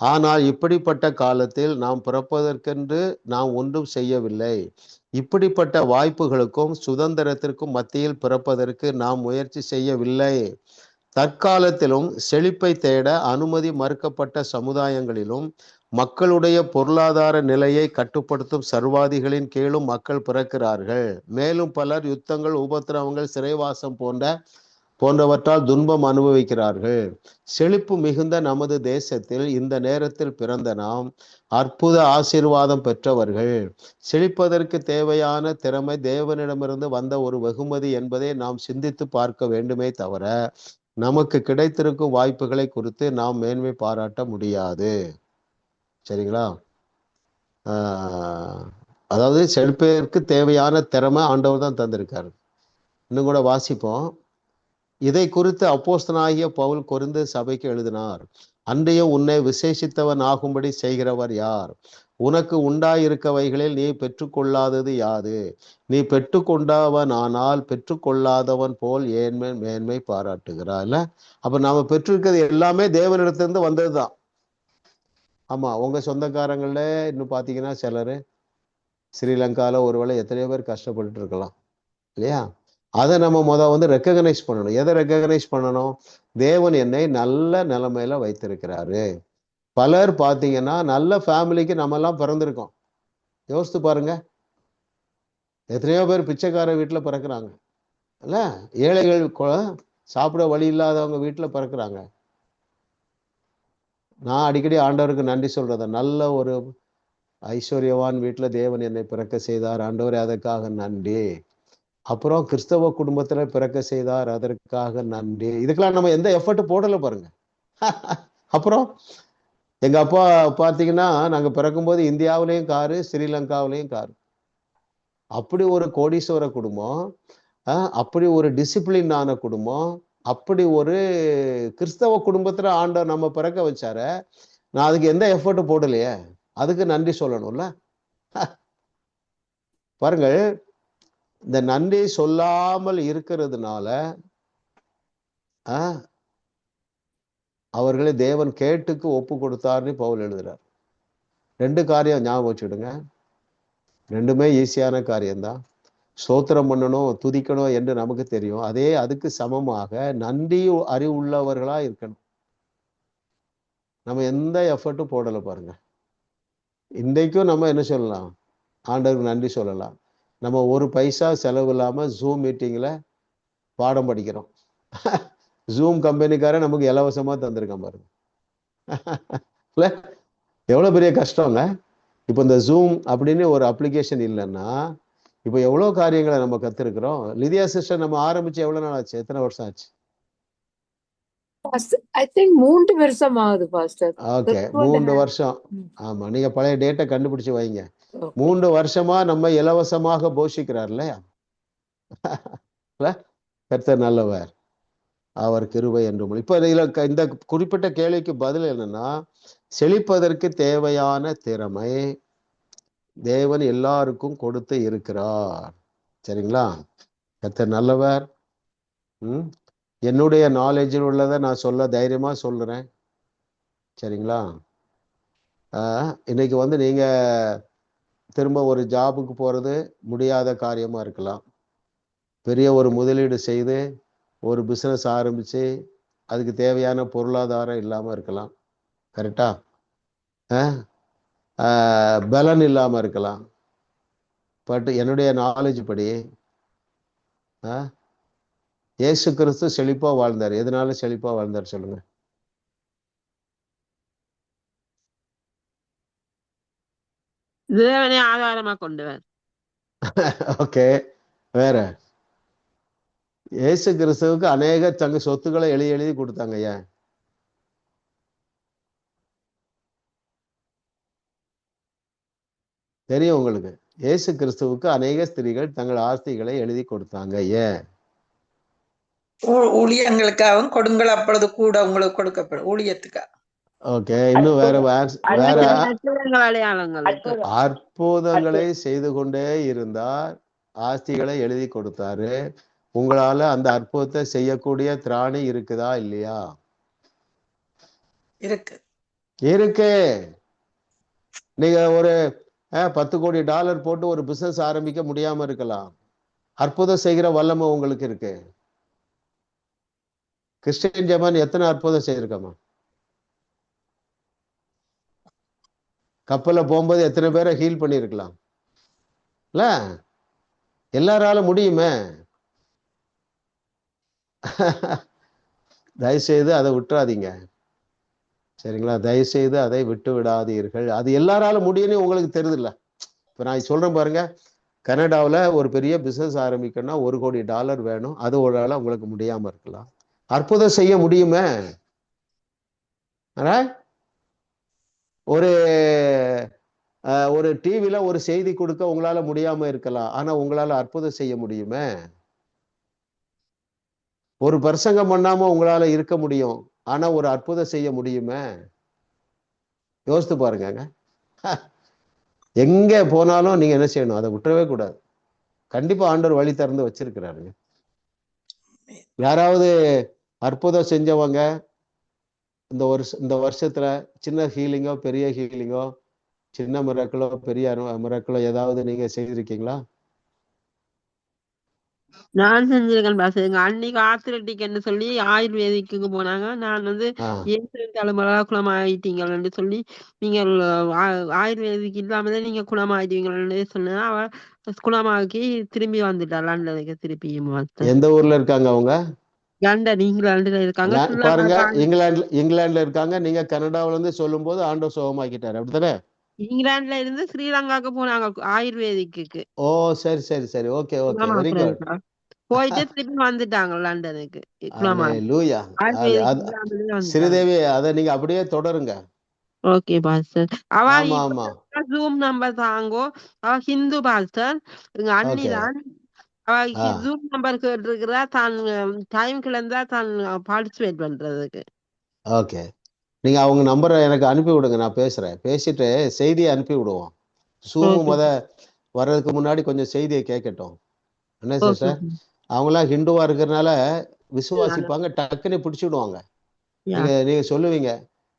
ஆனால் இப்படிப்பட்ட காலத்தில் நாம் பிறப்பதற்கென்று நாம் ஒன்றும் செய்யவில்லை. இப்படிப்பட்ட வாய்ப்புகளுக்கும் சுதந்திரத்திற்கும் மத்தியில் பிறப்பதற்கு நாம் முயற்சி செய்யவில்லை. தற்காலத்திலும் செழிப்பை தேட அனுமதி மறுக்கப்பட்ட சமுதாயங்களிலும் மக்களுடைய பொருளாதார நிலையை கட்டுப்படுத்தும் சர்வாதிகளின் கீழும் மக்கள் பிறக்கிறார்கள். மேலும் பலர் யுத்தங்கள், உபத்திரவங்கள், சிறைவாசம் போன்றவற்றால் துன்பம் அனுபவிக்கிறார்கள். செழிப்பு மிகுந்த நமது தேசத்தில் இந்த நேரத்தில் பிறந்த நாம் அற்புத ஆசீர்வாதம் பெற்றவர்கள். செழிப்பதற்கு தேவையான திறமை தேவனிடமிருந்து வந்த ஒரு வெகுமதி என்பதை நாம் சிந்தித்து பார்க்க வேண்டுமே தவிர நமக்கு கிடைத்திருக்கும் வாய்ப்புகளை குறித்து நாம் மேன்மை பாராட்ட முடியாது. சரிங்களா? அதாவது செழிப்பதற்கு தேவையான திறமை ஆண்டவர் தான் தந்திருக்காரு. இன்னும் கூட வாசிப்போம். இதை குறித்து அப்போஸ்தலனாகிய பவுல் கொரிந்து சபைக்கு எழுதினார். அன்றையும் உன்னை விசேஷித்தவன் ஆகும்படி செய்கிறவர் யார்? உனக்கு உண்டாயிருக்கவைகளில் நீ பெற்றுக்கொள்ளாதது யாது? நீ பெற்றுக்கொண்டவன் ஆனால் பெற்றுக்கொள்ளாதவன் போல் ஏன்மை மேன்மை பாராட்டுகிறார். இல்ல, அப்ப நாம பெற்றிருக்கிறது எல்லாமே தேவனிடத்திலிருந்து வந்ததுதான். ஆமா, உங்க சொந்தக்காரங்கள இன்னும் பாத்தீங்கன்னா சிலரு ஸ்ரீலங்கால ஒருவேளை எத்தனையோ பேர் கஷ்டப்பட்டு இருக்கலாம் இல்லையா? அதை நம்ம ரெக்கக்னைஸ் பண்ணணும். எதை ரெக்கக்னைஸ் பண்ணணும்? தேவன் என்னை நல்ல நிலைமையில வைத்திருக்கிறாரு. பலர் பார்த்தீங்கன்னா நல்ல ஃபேமிலிக்கு நம்ம எல்லாம் பிறந்திருக்கோம். யோசித்து பாருங்க, எத்தனையோ பேர் பிச்சைக்கார வீட்டில் பிறக்கிறாங்க இல்ல, ஏழைகள் சாப்பிட வழி இல்லாதவங்க வீட்டில் பிறக்கிறாங்க. நான் அடிக்கடி ஆண்டவருக்கு நன்றி சொல்றத, நல்ல ஒரு ஐஸ்வர்யவான் வீட்டில் தேவன் என்னை பிறக்க செய்தார், ஆண்டவரே அதற்காக நன்றி. அப்புறம் கிறிஸ்தவ குடும்பத்துல பிறக்க செய்தார், அதற்காக நன்றி. இதுக்கெல்லாம் நம்ம எந்த எஃபர்ட் போடல பாருங்க. அப்புறம் எங்க அப்பா பார்த்தீங்கன்னா நாங்க பிறக்கும்போது இந்தியாவிலையும் காரு, ஸ்ரீலங்காவிலையும் காரு. அப்படி ஒரு கோடீஸ்வர குடும்பம், அப்படி ஒரு டிசிப்ளின் ஆன குடும்பம், அப்படி ஒரு கிறிஸ்தவ குடும்பத்துல ஆண்டவர் நம்ம பிறக்க வச்சார. நான் அதுக்கு எந்த எஃபர்ட் போடலையே, அதுக்கு நன்றி சொல்லணும்ல. பாருங்கள், இந்த நன்றி சொல்லாமல் இருக்கிறதுனால அவர்களை தேவன் கேட்டுக்கு ஒப்பு கொடுத்தார்னு பவுல் எழுதுறார். 2 காரியம் ஞாபகம் வச்சுடுங்க. 2மே ஈஸியான காரியம்தான். ஸ்தோத்திரம் பண்ணணும், துதிக்கணும் என்று நமக்கு தெரியும். அதுக்கு சமமாக நன்றி அறிவுள்ளவர்களா இருக்கணும். நம்ம எந்த எஃபர்ட்டும் போடலை பாருங்க. இன்றைக்கும் நம்ம என்ன சொல்லலாம்? ஆண்டவருக்கு நன்றி சொல்லலாம். நம்ம ஒரு பைசா செலவு இல்லாம ஜூம் மீட்டிங்ல பாடம் படிக்கிறோம். ஜூம் கம்பெனிக்காரன் நமக்கு இலவசமா தந்திருக்கான் பாருங்க. எவ்வளவு பெரிய கஷ்டங்க. இப்போ இந்த ஜூம் அப்படின்னு ஒரு அப்ளிகேஷன் இல்லைன்னா இப்போ எவ்வளவு காரியங்களை நம்ம கத்துருக்கிறோம். லிதியா சிஸ்டர் நம்ம ஆரம்பிச்சு எவ்வளவு நாள் ஆச்சு? எத்தனை வருஷம் ஆச்சு? I think 3 வருஷம் ஆகுது பாஸ்டர். ஓகே, 3 வருஷம். ஆமா, நீங்க பழைய டேட்டை கண்டுபிடிச்சு வைங்க. 3 வருஷமா நம்ம இலவசமாக போஷிக்கிறார் இல்லையா? கர்த்தர் நல்லவர், அவர் கிருபை என்றும். இப்ப இந்த குறிப்பிட்ட கேள்விக்கு பதில் என்னன்னா, செழிப்பதற்கு தேவையான திறமை தேவன் எல்லாருக்கும் கொடுத்து இருக்கிறார். சரிங்களா? கர்த்தர் நல்லவர். என்னுடைய நாலேஜில் உள்ளதை நான் சொல்ல தைரியமா சொல்றேன். சரிங்களா? இன்னைக்கு நீங்க திரும்ப ஒரு ஜாபுக்கு போறது முடியாத காரியமா இருக்கலாம். பெரிய ஒரு முதலீடு செய்து ஒரு பிசினஸ் ஆரம்பிச்சு அதுக்கு தேவையான பொருளாதாரம் இல்லாம இருக்கலாம். கரெக்டா? பலன் இல்லாம இருக்கலாம். பட் என்னுடைய நாலேஜ் படி இயேசு கிறிஸ்து செழிப்பா வாழ்ந்தார். எதனால செழிப்பா வாழ்ந்தார் சொல்லுங்க? தேவனை ஆதாரமா கொண்டவர். ஓகே, வேற? இயேசு கிறிஸ்துவுக்கு அநேக தங்க சொத்துக்களை எழுதி கொடுத்தாங்க. ஏன்? தெரியும் உங்களுக்கு. இயேசு கிறிஸ்துவுக்கு அநேக ஸ்திரீகள் தங்கள் ஆஸ்திகளை எழுதி கொடுத்தாங்க. ஏன்? ஊழியங்களுக்காகவும் கொடுங்கள், அப்பொழுது கூட உங்களுக்கு கொடுக்கப்படும். ஊழியத்துக்கா? ஓகே, இன்னும் வேற அற்புதங்களை செய்து கொண்டே இருந்தார், ஆஸ்திகளை எழுதி கொடுத்தாரு. உங்களால அந்த அற்புதத்தை செய்யக்கூடிய திராணி இருக்குதா இல்லையா? இருக்கு. இருக்கு. நீங்க ஒரு $10 கோடி போட்டு ஒரு பிசினஸ் ஆரம்பிக்க முடியாம இருக்கலாம். அற்புதம் செய்கிற வல்லமை உங்களுக்கு இருக்கு. கிறிஸ்டியன் ஜெபன் எத்தனை அற்புதம் செய்திருக்கமா? கப்பல்ல போகும்போது எத்தனை பேரை ஹீல் பண்ணிருக்கலாம் இல்ல? எல்லாராலும் முடியுமே. தயவுசெய்து அதை விட்டுறாதீங்க, சரிங்களா? தயவுசெய்து அதை விட்டு விடாதீர்கள். அது எல்லாராலும் முடியும்னு உங்களுக்கு தெரியுதுல்ல. இப்ப நான் சொல்றேன் பாருங்க, கனடாவில் ஒரு பெரிய பிசினஸ் ஆரம்பிக்கணும்னா $1 கோடி வேணும். அது ஒரு ஆள உங்களுக்கு முடியாம இருக்கலாம். அற்புதம் செய்ய முடியுமே. ஒரு டிவில ஒரு செய்தி கொடுக்க உங்களால முடியாம இருக்கலாம், ஆனா உங்களால அற்புதம் செய்ய முடியுமே. ஒரு பிரசங்கம் பண்ணாம உங்களால இருக்க முடியும், ஆனா ஒரு அற்புதம் செய்ய முடியுமே. யோசித்து பாருங்க. எங்க போனாலும் நீங்க என்ன செய்யணும்? அதை விட்டுறவே கூடாது. கண்டிப்பா ஆண்டவர் வழி திறந்து வச்சிருக்கிறாருங்க. யாராவது அற்புதம் செஞ்சவங்க இந்த வருஷத்துல சின்ன ஹீலிங்கோ பெரிய ஹீலிங்கோ, சின்ன மிராக்கிளோ பெரிய மிராக்கிளோ ஏதாவது நீங்க செய்திருக்கீங்களா? நான் செஞ்சிருக்கேன் பாஸ். எங்க அன்னைக்கு ஆர்த்தடிக்னு சொல்லி ஆயுர்வேதிக்கு போனாங்க. நான் வந்து தலைமுறை குணமாயிட்டீங்கன்னு சொல்லி, நீங்கள் ஆயுர்வேதிக் இல்லாமதான் நீங்க குணமாயிட்டீங்கன்னு சொன்னா, அவ குணமாக்கி திரும்பி வந்துட்டா லண்டனுக்கு. திருப்பி எந்த ஊர்ல இருக்காங்க அவங்க? லண்டன், இங்கிலாந்துல இருக்காங்க. பாருங்க, இங்கிலாந்துல இருக்காங்க. நீங்க கனடாவில இருந்து சொல்லும் போது ஆண்டவர் சுகமாக்கிட்டாரு, அப்படித்தானே? இங்கிலாந்துல இருந்து ஸ்ரீலங்காக்கு போனாங்க ஆயுர்வேதிக்கு. ஓ சரி சரி சரி, ஓகே ஓகே, வெரி குட். போயிட்டு திருப்பி வந்துட்டாங்க லண்டனுக்கு. அல்லேலூயா. ஸ்ரீதேவி, அதை நீங்க அப்படியே தொடருங்க. Okay pastor. அவ ஆமா ஜூம் நம்பர் தாங்கோ. அவ ஹிந்து பாஸ்டர், எங்க அண்ணி தான். அவ ஜூம் நம்பர் கேட்டிருக்கிறா, தான் டைம் கிளந்தா தான் பார்ட்டிசிபேட் பண்றதுக்கு. ஓகே, நீங்க அவங்க நம்பரை எனக்கு அனுப்பி விடுங்க, நான் பேசுறேன். பேசிட்டு செய்தியை அனுப்பி விடுவோம். சூமு வர்றதுக்கு முன்னாடி கொஞ்சம் செய்தியை கேட்கட்டும். என்ன சார், அவங்களாம் ஹிந்துவா இருக்கிறதுனால விசுவாசிப்பாங்க, டக்குன்னு பிடிச்சிடுவாங்க. நீங்க சொல்லுவீங்க,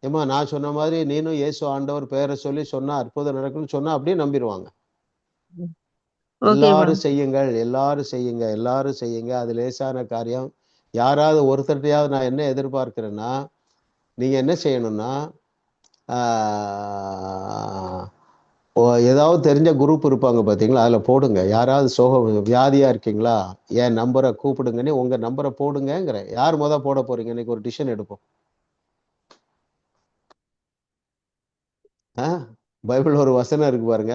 ஏமா நான் சொன்ன மாதிரி நீனும் இயேசு ஆண்டவர் பெயரை சொல்லி சொன்னா அற்புதம் நடக்கும்னு சொன்னா அப்படியே நம்பிடுவாங்க. எல்லாரும் செய்யுங்கள், எல்லாரும் செய்யுங்க, எல்லாரும் செய்யுங்க. அது லேசான காரியம். யாராவது ஒருத்தர்கிட்டையாவது நான் என்ன எதிர்பார்க்கிறேன்னா, நீங்க என்ன செய்யணும்னா, ஏதாவது தெரிஞ்ச குரூப் இருப்பாங்க பார்த்தீங்களா, அதில் போடுங்க. யாராவது வியாதியா இருக்கீங்களா, என் நம்பரை கூப்பிடுங்கன்னு உங்க நம்பரை போடுங்கிறேன். யார் போட போறீங்க? இன்னைக்கு ஒரு டிசிஷன் எடுப்போம். பைபிள் ஒரு வசனம் இருக்கு பாருங்க,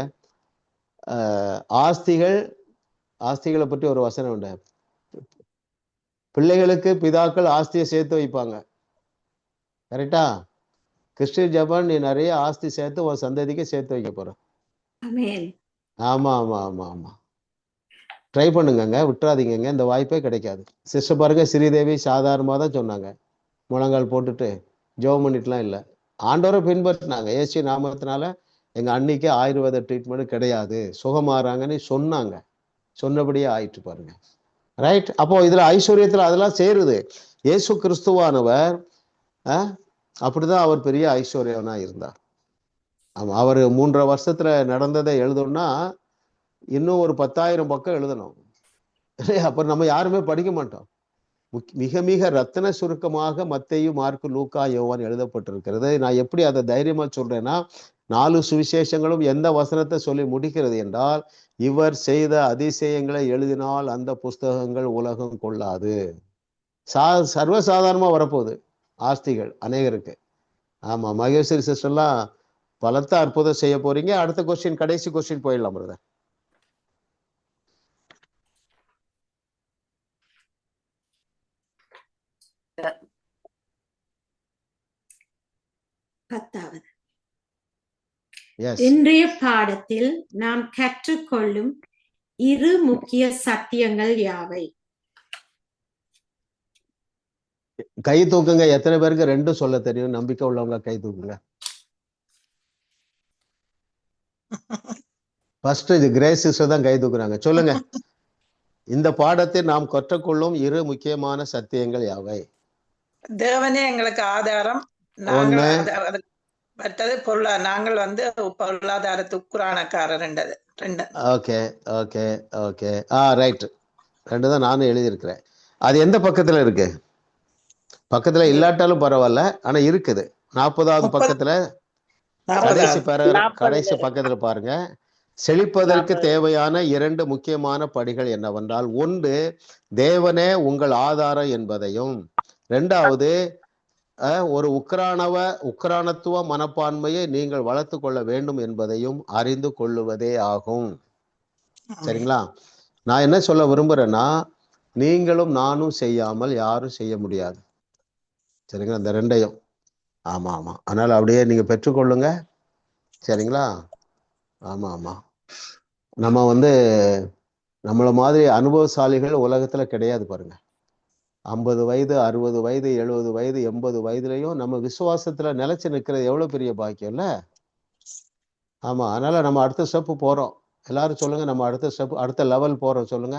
ஆஸ்திகளை பற்றி ஒரு வசனம் உண்டு. பிள்ளைகளுக்கு பிதாக்கள் ஆஸ்தியை சேர்த்து வைப்பாங்க, கரெக்டா? கிறிஸ்டியன் ஜெபன், நீ நிறைய ஆஸ்தி சேர்த்து உன் சந்ததிக்கு சேர்த்து வைக்க போற. ஆமா ஆமா ஆமா ஆமா, ட்ரை பண்ணுங்க, விட்டுறாதீங்க, இந்த வாய்ப்பே கிடைக்காது. சிஸ்டர் பாருங்க, ஸ்ரீதேவி சாதாரணமாக தான் சொன்னாங்க, முழங்கால் போட்டுட்டு ஜெபம் பண்ணிட்டுலாம் இல்லை, ஆண்டவரை பின்பற்றினாங்க. ஏசி நாமத்தினால எங்க அன்னைக்கு ஆயுர்வேத ட்ரீட்மெண்ட் கிடையாது, சுகமாறாங்கன்னு சொன்னாங்க. சொன்னபடியே ஆயிட்டு பாருங்க, ரைட்? அப்போ இதுல ஐஸ்வர்யத்துல அதெல்லாம் சேருது. இயேசு கிறிஸ்துவானவர் அப்படிதான் அவர் பெரிய ஐஸ்வர்யவனா இருந்தார். ஆமா, அவர் 3.5 வருஷத்துல நடந்ததை எழுதணும்னா இன்னும் ஒரு 10,000 பக்கம் எழுதணும். அப்ப நம்ம யாருமே படிக்க மாட்டோம். மிக மிக ரத்தின சுருக்கமாக மத்தேயு, மார்க்கு, லூக்கா, யோவான் எழுதப்பட்டிருக்கிறது. நான் எப்படி அதை தைரியமா சொல்றேன்னா, 4 சுவிசேஷங்களும் எந்த வசனத்தை சொல்லி முடிக்கிறது என்றால், இவர் செய்த அதிசயங்களை எழுதினால் அந்த புஸ்தகங்கள் உலகம் கொள்ளாது. சர்வசாதாரணமா வரப்போகுது ஆஸ்திகள் அநேகருக்கு. ஆமா, மகேஸ்வரி சிஸ்டர்லாம் பலத்த அற்புதம் செய்ய போறீங்க. அடுத்த கொஸ்டின், கடைசி கொஸ்டின் போயிடலாம் பிரதர். இன்றைய பாடத்தில் நாம் கற்றுக்கொள்ளும் 2 முக்கிய சத்தியங்கள் யாவை? கை தூக்குங்க. எத்தனை பேருக்கு 2 சொல்ல தெரியும்? நம்பிக்கை உள்ளவங்க கை தூக்குங்க. ஃபர்ஸ்ட் இது கிரேஸ் சிஸ்டர் தான் கை தூக்குறாங்க. சொல்லுங்க. இந்த பாடத்தில் நாம் கற்றுக்கொள்ளும் 2 முக்கியமான சத்தியங்கள் யாவை? தேவனே எங்களுக்கு ஆதாரம். மற்றது நாங்கள் வந்து பொருளாதாரத்து உக்குரானக்காரர் ரெண்டு. Okay okay okay. ரைட். 2 தான் நானும் எழுதியிருக்கிறேன். அது எந்த பக்கத்துல இருக்கு? பக்கத்துல இல்லாட்டாலும் பரவாயில்ல, ஆனா இருக்குது. 40வது பக்கத்துல கடைசி பக்கத்துல பாருங்க. செழிப்பதற்கு தேவையான 2 முக்கியமான படிகள் என்னவென்றால், 1 தேவனே உங்கள் ஆதாரம் என்பதையும், 2வது ஒரு உக்ரானத்துவ மனப்பான்மையை நீங்கள் வளர்த்து கொள்ள வேண்டும் என்பதையும் அறிந்து கொள்ளுவதே ஆகும். சரிங்களா? நான் என்ன சொல்ல விரும்புறேன்னா, நீங்களும் நானும் செய்யாமல் யாரும் செய்ய முடியாது. சரிங்களா? இந்த 2ஐயும். ஆமா ஆமா. அதனால அப்படியே நீங்க பெற்றுக்கொள்ளுங்க. சரிங்களா? ஆமா ஆமா. நம்ம வந்து நம்மள மாதிரி அனுபவசாலிகள் உலகத்துல கிடையாது பாருங்க. 50 வயது 60 வயது 70 வயது 80 வயதுலயும் நம்ம விசுவாசத்துல நிலைச்சு நிற்கிறது எவ்வளவு பெரிய பாக்கியம் இல்ல? ஆமா. அதனால நம்ம அடுத்த ஸ்டெப் போறோம். எல்லாரும் சொல்லுங்க, நம்ம அடுத்த ஸ்டெப், அடுத்த லெவல் போறோம். சொல்லுங்க.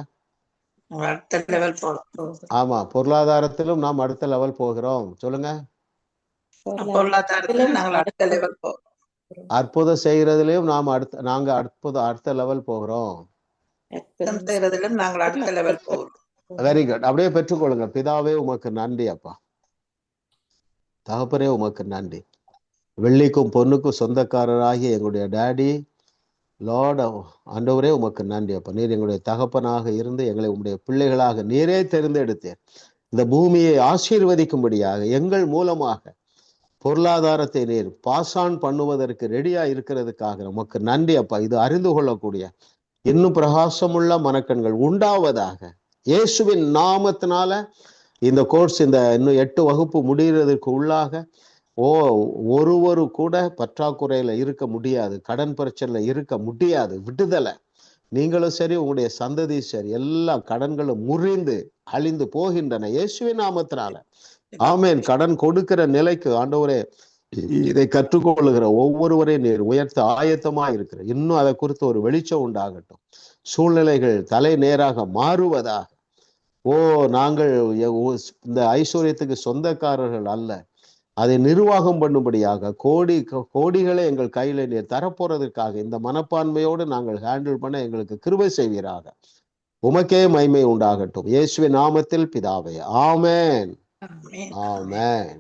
ஆமா. பொருளாதாரத்திலும் நாம் அடுத்த லெவல் போகிறோம். சொல்லுங்க. அற்புதம் செய்யறதுலயும் நாங்க அடுத்த லெவல் போகிறோம். Very good. அப்படியே பெற்றுக்கொள்ளுங்க. பிதாவே உமக்கு நன்றி அப்பா. தகப்பனே உமக்கு நன்றி. வெள்ளிக்கும் பொண்ணுக்கும் சொந்தக்காரராகிய எங்களுடைய டாடி லார்ட் ஆண்டவரே உமக்கு நன்றி அப்பா. நீர் எங்களுடைய தகப்பனாக இருந்து எங்களை உங்களுடைய பிள்ளைகளாக நீரே தெரிந்தெடுத்தேன். இந்த பூமியை ஆசீர்வதிக்கும்படியாக எங்கள் மூலமாக பொருளாதாரத்தை நீர் பாசான் பண்ணுவதற்கு ரெடியா இருக்கிறதுக்காக உமக்கு நன்றி அப்பா. இது அறிந்து கொள்ளக்கூடிய இன்னும் பிரகாசமுள்ள மனக்கண்கள் உண்டாவதாக இயேசுவின் நாமத்தினால. இந்த கோர்ஸ் இந்த இன்னும் 8 வகுப்பு முடிகிறதுக்கு உள்ளாக ஒருவரு கூட பற்றாக்குறையில இருக்க முடியாது, கடன் பிரச்சனைல இருக்க முடியாது. விடுதலை. நீங்களும் சரி, உங்களுடைய சந்ததி சரி, எல்லா கடன்களும் முறிந்து அழிந்து போகின்றன இயேசுவின் நாமத்தினால. ஆமேன். கடன் கொடுக்கிற நிலைக்கு ஆண்டவரே இதை கற்றுக்கொள்ளுகிற ஒவ்வொருவரையும் நீர் உயர்த்த ஆயத்தமா இருக்கிற. இன்னும் அதை குறித்து ஒரு வெளிச்சம் உண்டாகட்டும். சூழ்நிலைகள் தலை நேராக மாறுவதாக. நாங்கள் இந்த ஐஸ்வர்யத்துக்கு சொந்தக்காரர்கள் அல்ல, அதை நிர்வாகம் பண்ணும்படியாக கோடிகளை எங்கள் கையில நீர் தரப்போறதுக்காக இந்த மனப்பான்மையோடு நாங்கள் ஹேண்டில் பண்ண எங்களுக்கு கிருபை செய்வீராக. உமக்கே மகிமை உண்டாகட்டும் இயேசுவின் நாமத்தில் பிதாவே. ஆமென். ஆமென்.